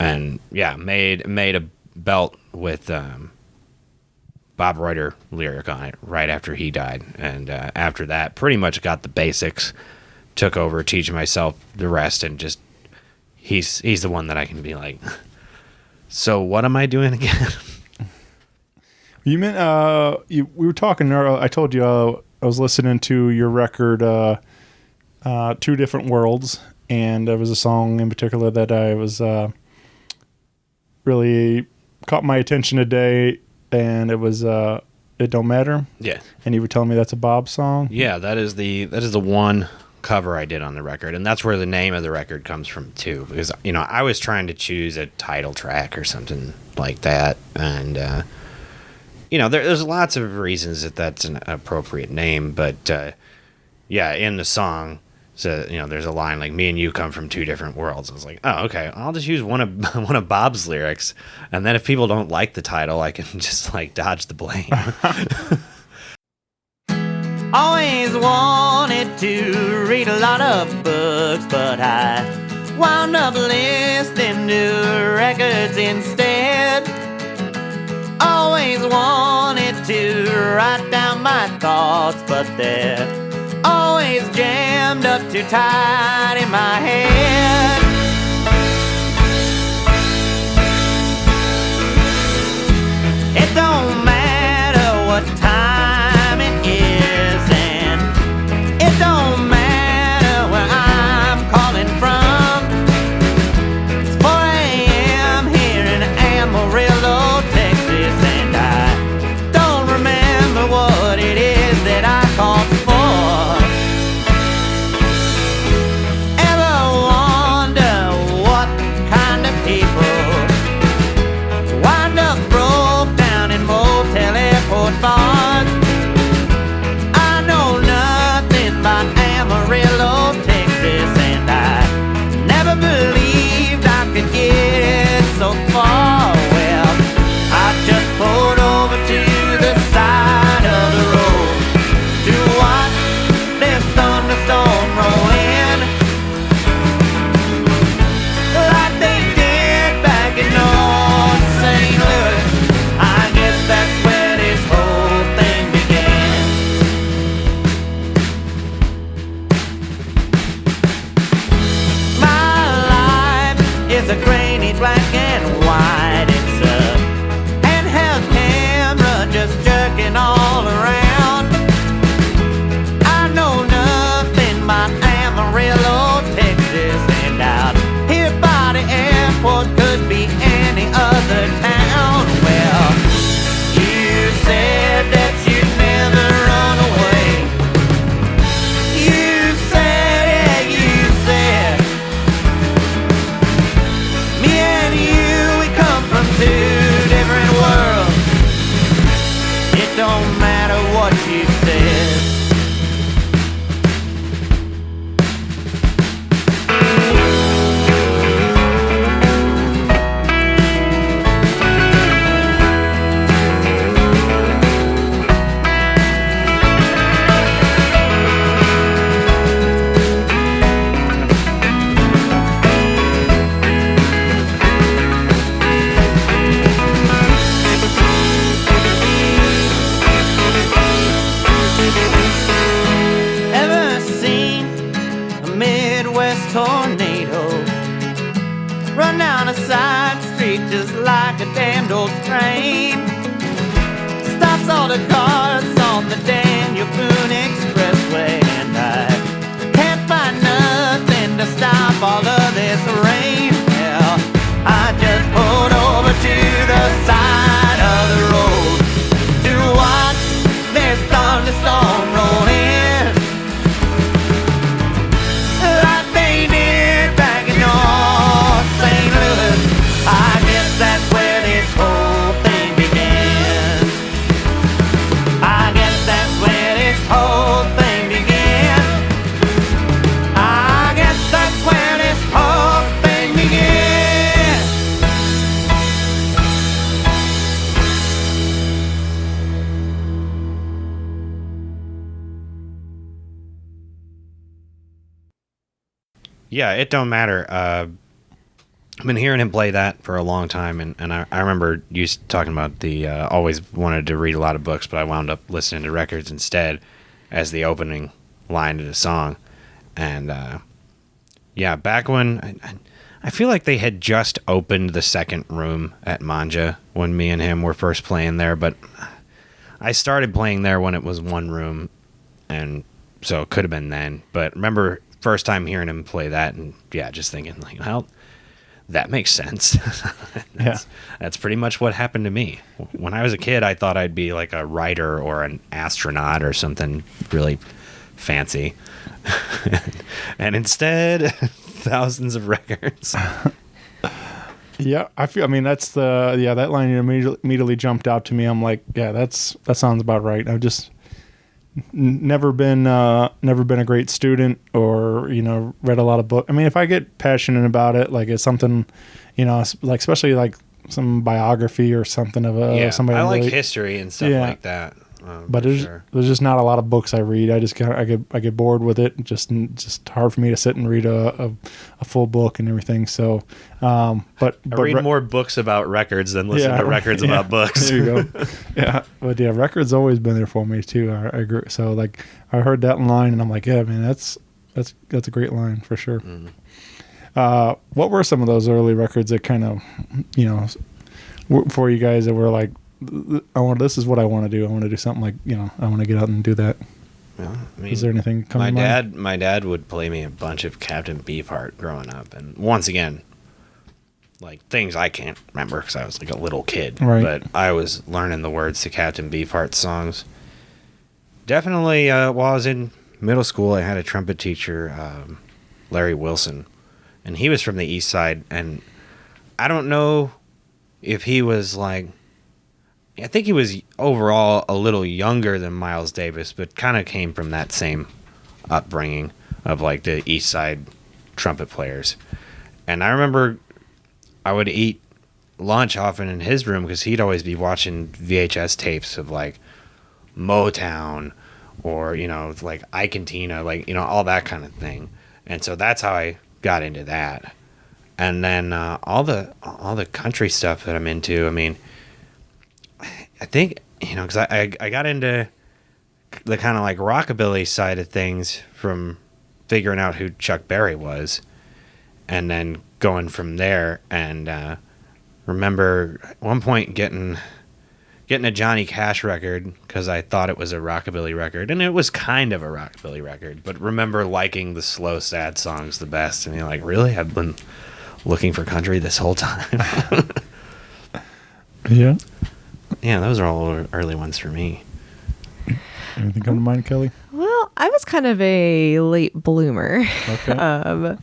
And made a belt with Bob Reuter lyric on it right after he died. And after that, pretty much got the basics, took over, teaching myself the rest, and just he's the one that I can be like, so what am I doing again? You meant we were talking earlier. I told you I was listening to your record, Two Different Worlds, and there was a song in particular that I was really caught my attention today, and it was It Don't Matter. Yeah. And you were telling me that's a Bob song? Yeah, that is the one cover I did on the record, and that's where the name of the record comes from too, because I was trying to choose a title track or something like that, and there's lots of reasons that that's an appropriate name, but in the song, so there's a line like, "Me and you come from two different worlds." I was like, oh, okay, I'll just use one of Bob's lyrics, and then if people don't like the title, I can just like dodge the blame. Always wanted to read a lot of books, but I wound up listening to records instead. Always wanted to write down my thoughts, but they're always jammed up too tight in my head. It don't matter what time it is, and it don't matter where I'm calling from. It's 4 a.m. here in Amarillo, Texas, and I don't remember what it is that I called for. Ever wonder what kind of people wind up broke down in motel airport bars? I know nothing about Amarillo, Texas, and I never believed I could get so far. Well, I just pulled over to the side of the road to watch this thunderstorm roll in, like they did back in North St. Louis. I guess that's where this whole thing began. My life is a grainy black and white. It's a handheld camera just jerking all around. I know nothing about Amarillo, Texas, and out here by the airport could be any other town. Well, you said that you'd never run away. You said, me and you, we come from two different worlds. It don't matter what you said. Ever seen a Midwest tornado run down a side street just like a damned old train? Stops all the cars on the Daniel Boone Expressway, and I can't find nothing to stop all of this rain. Well, I just pulled over to the side of the road to watch this thunderstorm roll in, like they did back in North St. Louis. I guess that's where this whole thing began. I guess that's where this whole thing began. I guess that's where this whole thing began. Yeah, it don't matter. I've been hearing him play that for a long time, and I remember you talking about the always wanted to read a lot of books, but I wound up listening to records instead as the opening line to the song. And back when I feel like they had just opened the second room at Manja when me and him were first playing there, but I started playing there when it was one room, and so it could have been then. But remember first time hearing him play that, and just thinking like, well, that makes sense. That's pretty much what happened to me. When I was a kid, I thought I'd be like a writer or an astronaut or something really fancy. And instead, thousands of records. Yeah, I mean, that's that line immediately jumped out to me. I'm like, yeah, that sounds about right. I've just never been a great student or, read a lot of books. I mean, if I get passionate about it, like it's something, like especially like some biography or something of somebody. I like really, history and stuff like that. But there's just not a lot of books I read. I get bored with it. Just hard for me to sit and read a full book and everything. So, but I read more books about records than listen to records about books. There you go. Yeah, but records always been there for me too. I agree. So like I heard that line and I'm like, yeah, man, that's a great line for sure. What were some of those early records that kind of, for you guys that were like, this is what I want to do. I want to do something like, I want to get out and do that. Yeah, I mean, is there anything coming to mind? My dad would play me a bunch of Captain Beefheart growing up. And once again, like things I can't remember because I was like a little kid. Right. But I was learning the words to Captain Beefheart songs. Definitely, while I was in middle school, I had a trumpet teacher, Larry Wilson. And he was from the East Side. And I don't know if he was like... I think he was overall a little younger than Miles Davis, but kind of came from that same upbringing of like the East Side trumpet players. And I remember I would eat lunch often in his room because he'd always be watching VHS tapes of like Motown or, like Ike and Tina, like, all that kind of thing. And so that's how I got into that. And then all the country stuff that I'm into, I mean, I think, because I got into the kind of like rockabilly side of things from figuring out who Chuck Berry was and then going from there. And remember at one point getting a Johnny Cash record because I thought it was a rockabilly record. And it was kind of a rockabilly record. But remember liking the slow, sad songs the best. And you're like, really? I've been looking for country this whole time. Yeah. Yeah, those are all early ones for me. Anything come to mind, Kelly? Well, I was kind of a late bloomer. Okay. I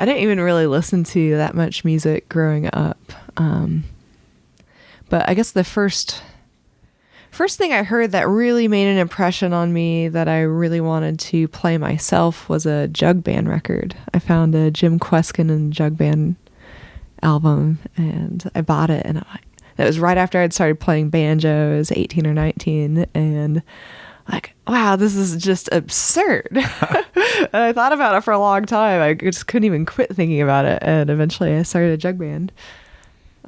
didn't even really listen to that much music growing up. But I guess the first thing I heard that really made an impression on me that I really wanted to play myself was a jug band record. I found a Jim Kweskin and jug band album and I bought it, and it was right after I'd started playing banjo. I was 18 or 19, and like, wow, this is just absurd. And I thought about it for a long time. I just couldn't even quit thinking about it, and eventually I started a jug band.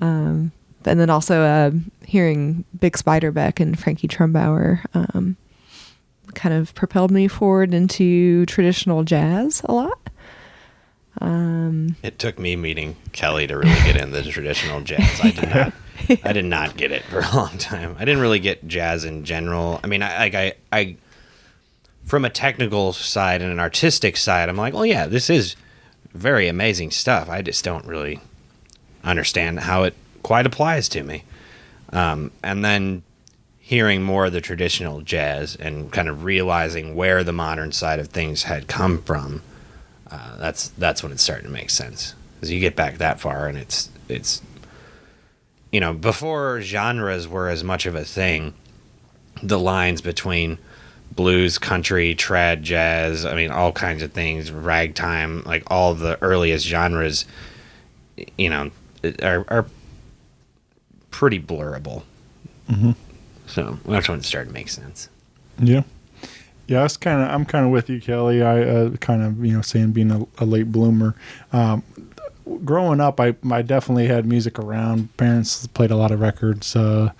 And then also hearing Big Spiderbeck and Frankie Trumbauer kind of propelled me forward into traditional jazz a lot. It took me meeting Kelly to really get into traditional jazz. I did not get it for a long time. I didn't really get jazz in general. I mean, I from a technical side and an artistic side, I'm like, well, yeah, this is very amazing stuff. I just don't really understand how it quite applies to me. And then hearing more of the traditional jazz and kind of realizing where the modern side of things had come from, that's when it's starting to make sense. Because you get back that far, and it's before genres were as much of a thing, the lines between blues, country, trad, jazz, I mean, all kinds of things, ragtime, like all the earliest genres, are pretty blurrable. Mm-hmm. So that's when it started to make sense. Yeah. Yeah, I'm kind of with you, Kelly. I kind of, saying being a late bloomer. Growing up, I definitely had music around. Parents played a lot of records. My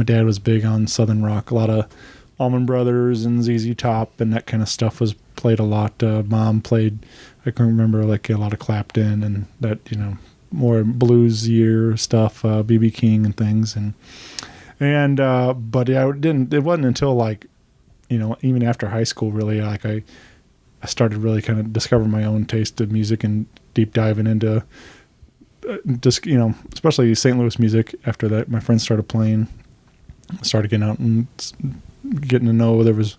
dad was big on Southern rock. A lot of Allman Brothers and ZZ Top and that kind of stuff was played a lot. Mom played, I can remember like a lot of Clapton and that, more bluesier stuff, B.B. King and things. But yeah, it wasn't until like, even after high school, really, like I started really kind of discovering my own taste of music and deep diving into just, especially St. Louis music. After that, my friends started playing, started getting out and getting to know there was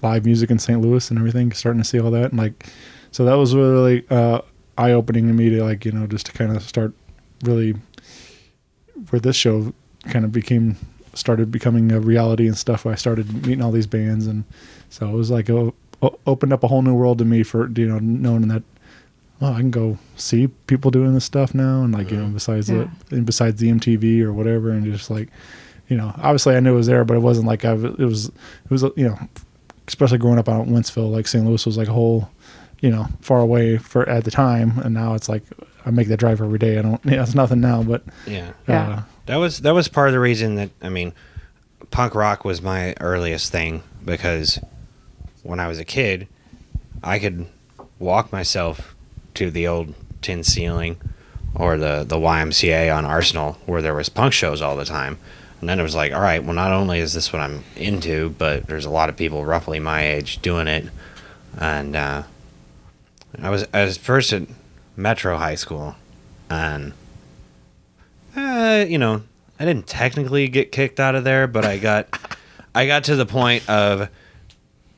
live music in St. Louis and everything, starting to see all that. And so that was really eye-opening to me to just to kind of start really where this show kind of started becoming a reality and stuff. I started meeting all these bands, and so it was like opened up a whole new world to me for knowing that I can go see people doing this stuff now, and like besides the MTV or whatever, and just like obviously I knew it was there, but it wasn't like it was especially growing up out in Wentzville, like St. Louis was like a whole far away at the time, and now it's like I make that drive every day. I don't it's nothing now, but that was part of the reason that punk rock was my earliest thing, because when I was a kid I could walk myself to the old Tin Ceiling or the YMCA on Arsenal, where there was punk shows all the time. And then it was like, all right, well, not only is this what I'm into, but there's a lot of people roughly my age doing it. And I was first at Metro High School, and I didn't technically get kicked out of there, but I got to the point of,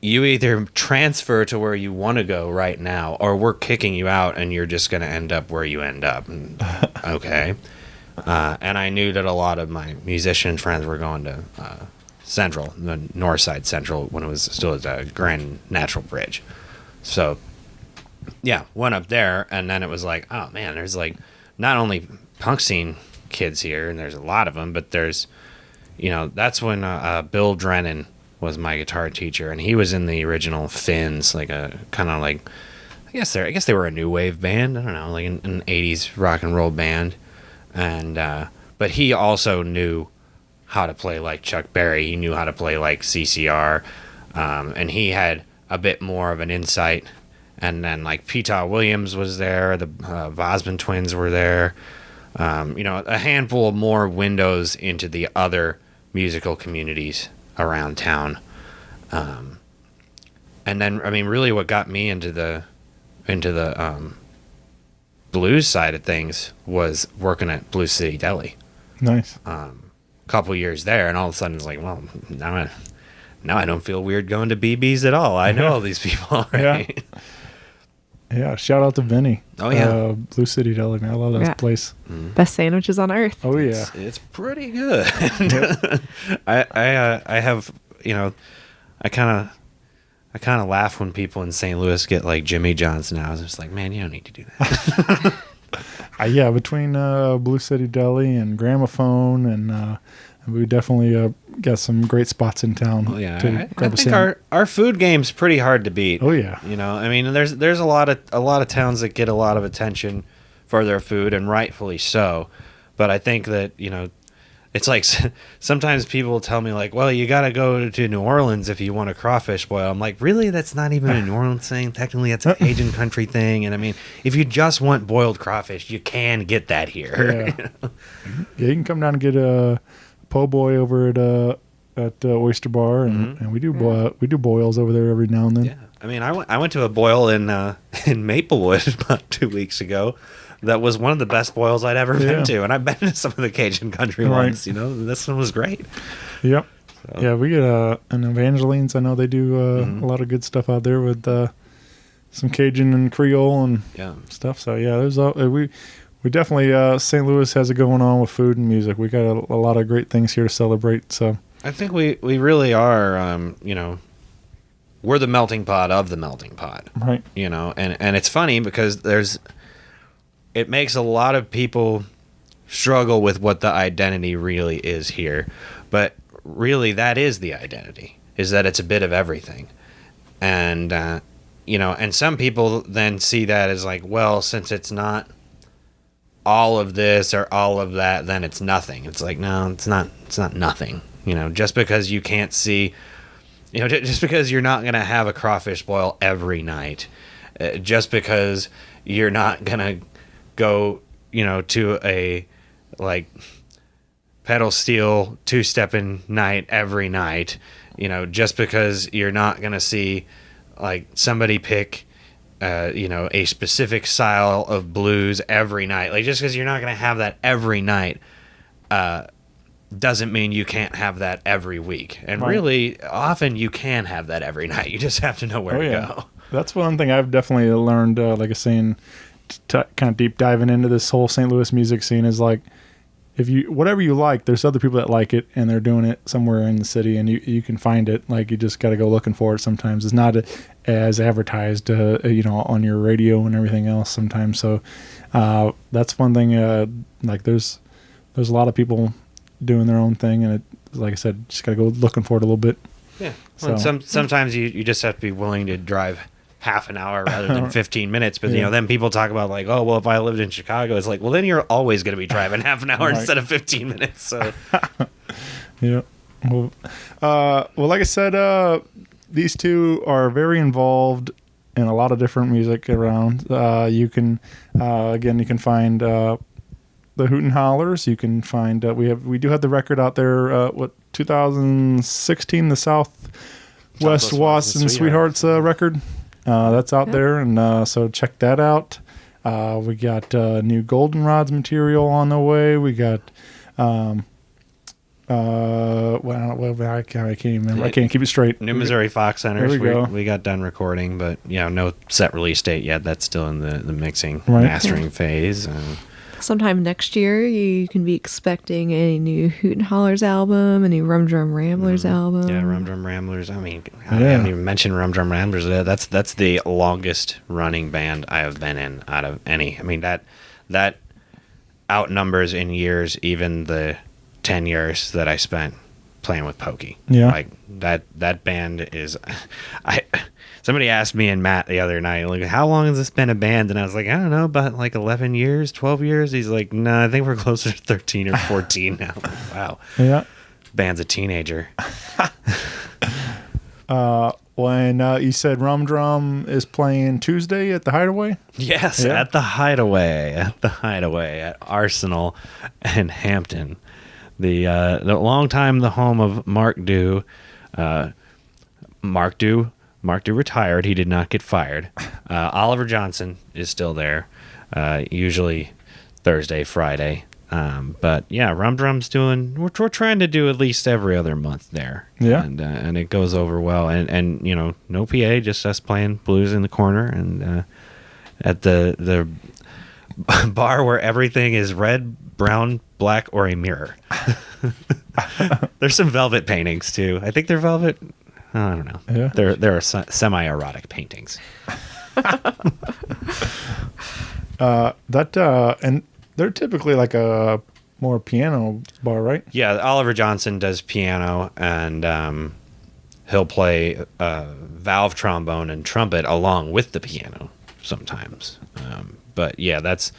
you either transfer to where you want to go right now, or we're kicking you out and you're just going to end up where you end up. And, okay. And I knew that a lot of my musician friends were going to Central, the North Side Central, when it was still at the Grand Natural Bridge. So, yeah, went up there, and then it was like, oh, man, there's like not only punk scene kids here, and there's a lot of them, but there's, that's when Bill Drennan was my guitar teacher, and he was in the original Finns, like a kind of like, I guess they were a new wave band. I don't know, like an 80s rock and roll band. And but he also knew how to play like Chuck Berry. He knew how to play like CCR, and he had a bit more of an insight. And then like Peta Williams was there. The Vosman twins were there. A handful of more windows into the other musical communities around town. And then really what got me into the blues side of things was working at Blue City Deli. Nice. Couple years there, and all of a sudden it's like, well, now I don't feel weird going to BB's at all. I know all these people, right? Yeah. Shout out to Vinny. Oh yeah, Blue City Deli, man. I love that place. Best sandwiches on earth. Oh yeah, it's pretty good. I have I kind of laugh when people in St. Louis get like Jimmy John's now. I was just like, man, you don't need to do that. Between Blue City Deli and Gramophone, and we definitely got some great spots in town. Oh yeah, I think our food game's pretty hard to beat. Oh yeah, there's a lot of towns that get a lot of attention for their food, and rightfully so. But I think that it's like sometimes people tell me like, well, you got to go to New Orleans if you want a crawfish boil. I'm like, really? That's not even a New Orleans thing. Technically, that's a Cajun country thing. And if you just want boiled crawfish, you can get that here. Yeah, yeah, you can come down and get a po' boy over at Oyster Bar, and we do boils over there every now and then. Yeah, I went to a boil in Maplewood about 2 weeks ago. That was one of the best boils I'd ever been to, and I've been to some of the Cajun country ones. This one was great. Yep. So. Yeah, we get an Evangeline's. I know they do a lot of good stuff out there with some Cajun and Creole and stuff. So yeah, there's we definitely St. Louis has it going on with food and music. We got a lot of great things here to celebrate. So I think we really are. We're the melting pot of the melting pot, right? And it's funny because it makes a lot of people struggle with what the identity really is here. But really, that is the identity, is that it's a bit of everything. And, and some people then see that as like, well, since it's not all of this or all of that, then it's nothing. It's like, no, it's not nothing. Just because you can't see, just because you're not going to have a crawfish boil every night, just because you're not going to go, to a like pedal steel two-stepping night every night, just because you're not going to see like somebody pick, a specific style of blues every night. Like just because you're not going to have that every night, doesn't mean you can't have that every week. And really often you can have that every night. You just have to know where to go. That's one thing I've definitely learned, like I was saying, kind of deep diving into this whole St. Louis music scene is like, if you whatever you like, there's other people that like it and they're doing it somewhere in the city, and you can find it. Like, you just got to go looking for it. Sometimes it's not as advertised, on your radio and everything else. Sometimes, so that's one thing. Like, there's a lot of people doing their own thing, and like I said, just got to go looking for it a little bit. Yeah. Well, sometimes you just have to be willing to drive half an hour rather than 15 minutes. But, then people talk about like, oh, well, if I lived in Chicago, it's like, well, then you're always going to be driving half an hour instead of 15 minutes. So, yeah. Well, like I said, these two are very involved in a lot of different music around. You can find the Hooten Hollers. You can find we do have the record out there. 2016, the Southwest Wasson Sweethearts record. That's out there, and so check that out. We got new Goldenrods material on the way. We got I can't even remember. I can't keep it straight. New Missouri Fox Centers. We got done recording, but no set release date yet. That's still in the mixing, mastering phase. Sometime next year, you can be expecting a new Hooten Hollers album, a new Rum Drum Ramblers album. Yeah, Rum Drum Ramblers. I mean, I haven't even mentioned Rum Drum Ramblers. That's the longest running band I have been in out of any. I mean, that outnumbers in years even the 10 years that I spent playing with Pokey. Yeah, like that band is. Somebody asked me and Matt the other night, like, how long has this been a band? And I was like, I don't know, about like 11 years, 12 years. He's like, no, I think we're closer to 13 or 14 now. Like, wow. Yeah. Band's a teenager. When you said Rum Drum is playing Tuesday at the Hideaway? Yes, at the Hideaway. At Arsenal and Hampton. The long time the home of Mark Dew. Mark Dew retired. He did not get fired. Oliver Johnson is still there, usually Thursday, Friday. But yeah, Rum Drum's doing. We're trying to do at least every other month there. Yeah, and it goes over well. And no PA, just us playing blues in the corner and at the bar where everything is red, brown, black, or a mirror. There's some velvet paintings too. I think they're velvet. I don't know. Yeah. There are semi-erotic paintings. And they're typically like a more piano bar, right? Yeah, Oliver Johnson does piano, and he'll play valve trombone and trumpet along with the piano sometimes. But yeah, that's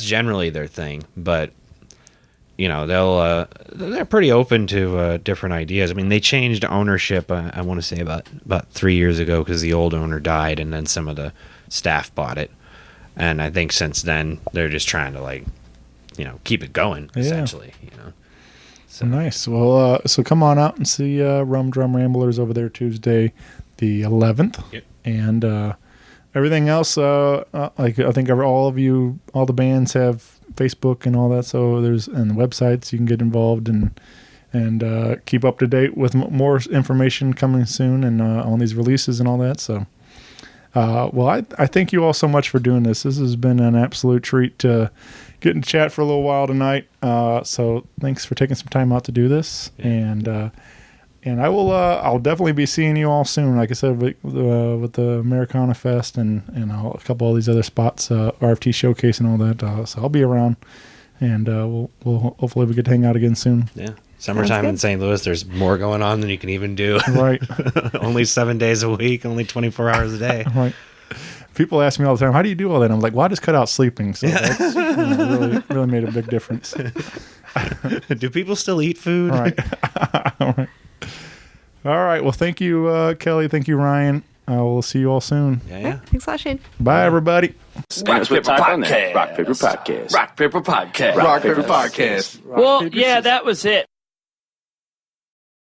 generally their thing. But they're pretty open to different ideas. I mean, they changed ownership. I want to say about 3 years ago, because the old owner died, and then some of the staff bought it. And I think since then they're just trying to keep it going essentially. So nice. Well, so come on out and see Rum Drum Ramblers over there Tuesday, the 11th. Yep. And everything else. I think all the bands have Facebook and all that, so there's and websites you can get involved and keep up to date with more information coming soon and on these releases and all that. So I thank you all so much for doing this. This has been an absolute treat to get to chat for a little while tonight. So thanks for taking some time out to do this. Yeah. And I'll definitely be seeing you all soon. Like I said, with the Americana Fest and a couple of these other spots, RFT Showcase and all that. So I'll be around, and we'll hopefully we get to hang out again soon. Yeah, summertime in St. Louis. There's more going on than you can even do. Right. Only 7 days a week, only 24 hours a day. Right. People ask me all the time, how do you do all that? I'm like, well, I just cut out sleeping. So that's really made a big difference. Do people still eat food? All right. All right. All right. Well, thank you, Kelly. Thank you, Ryan. We'll see you all soon. Yeah. Thanks a lot, Shane. Bye, everybody. Rock Paper Podcast. Rock Paper Podcast. Rock Paper Podcast. Rock Paper Podcast. Well, yeah, that was it.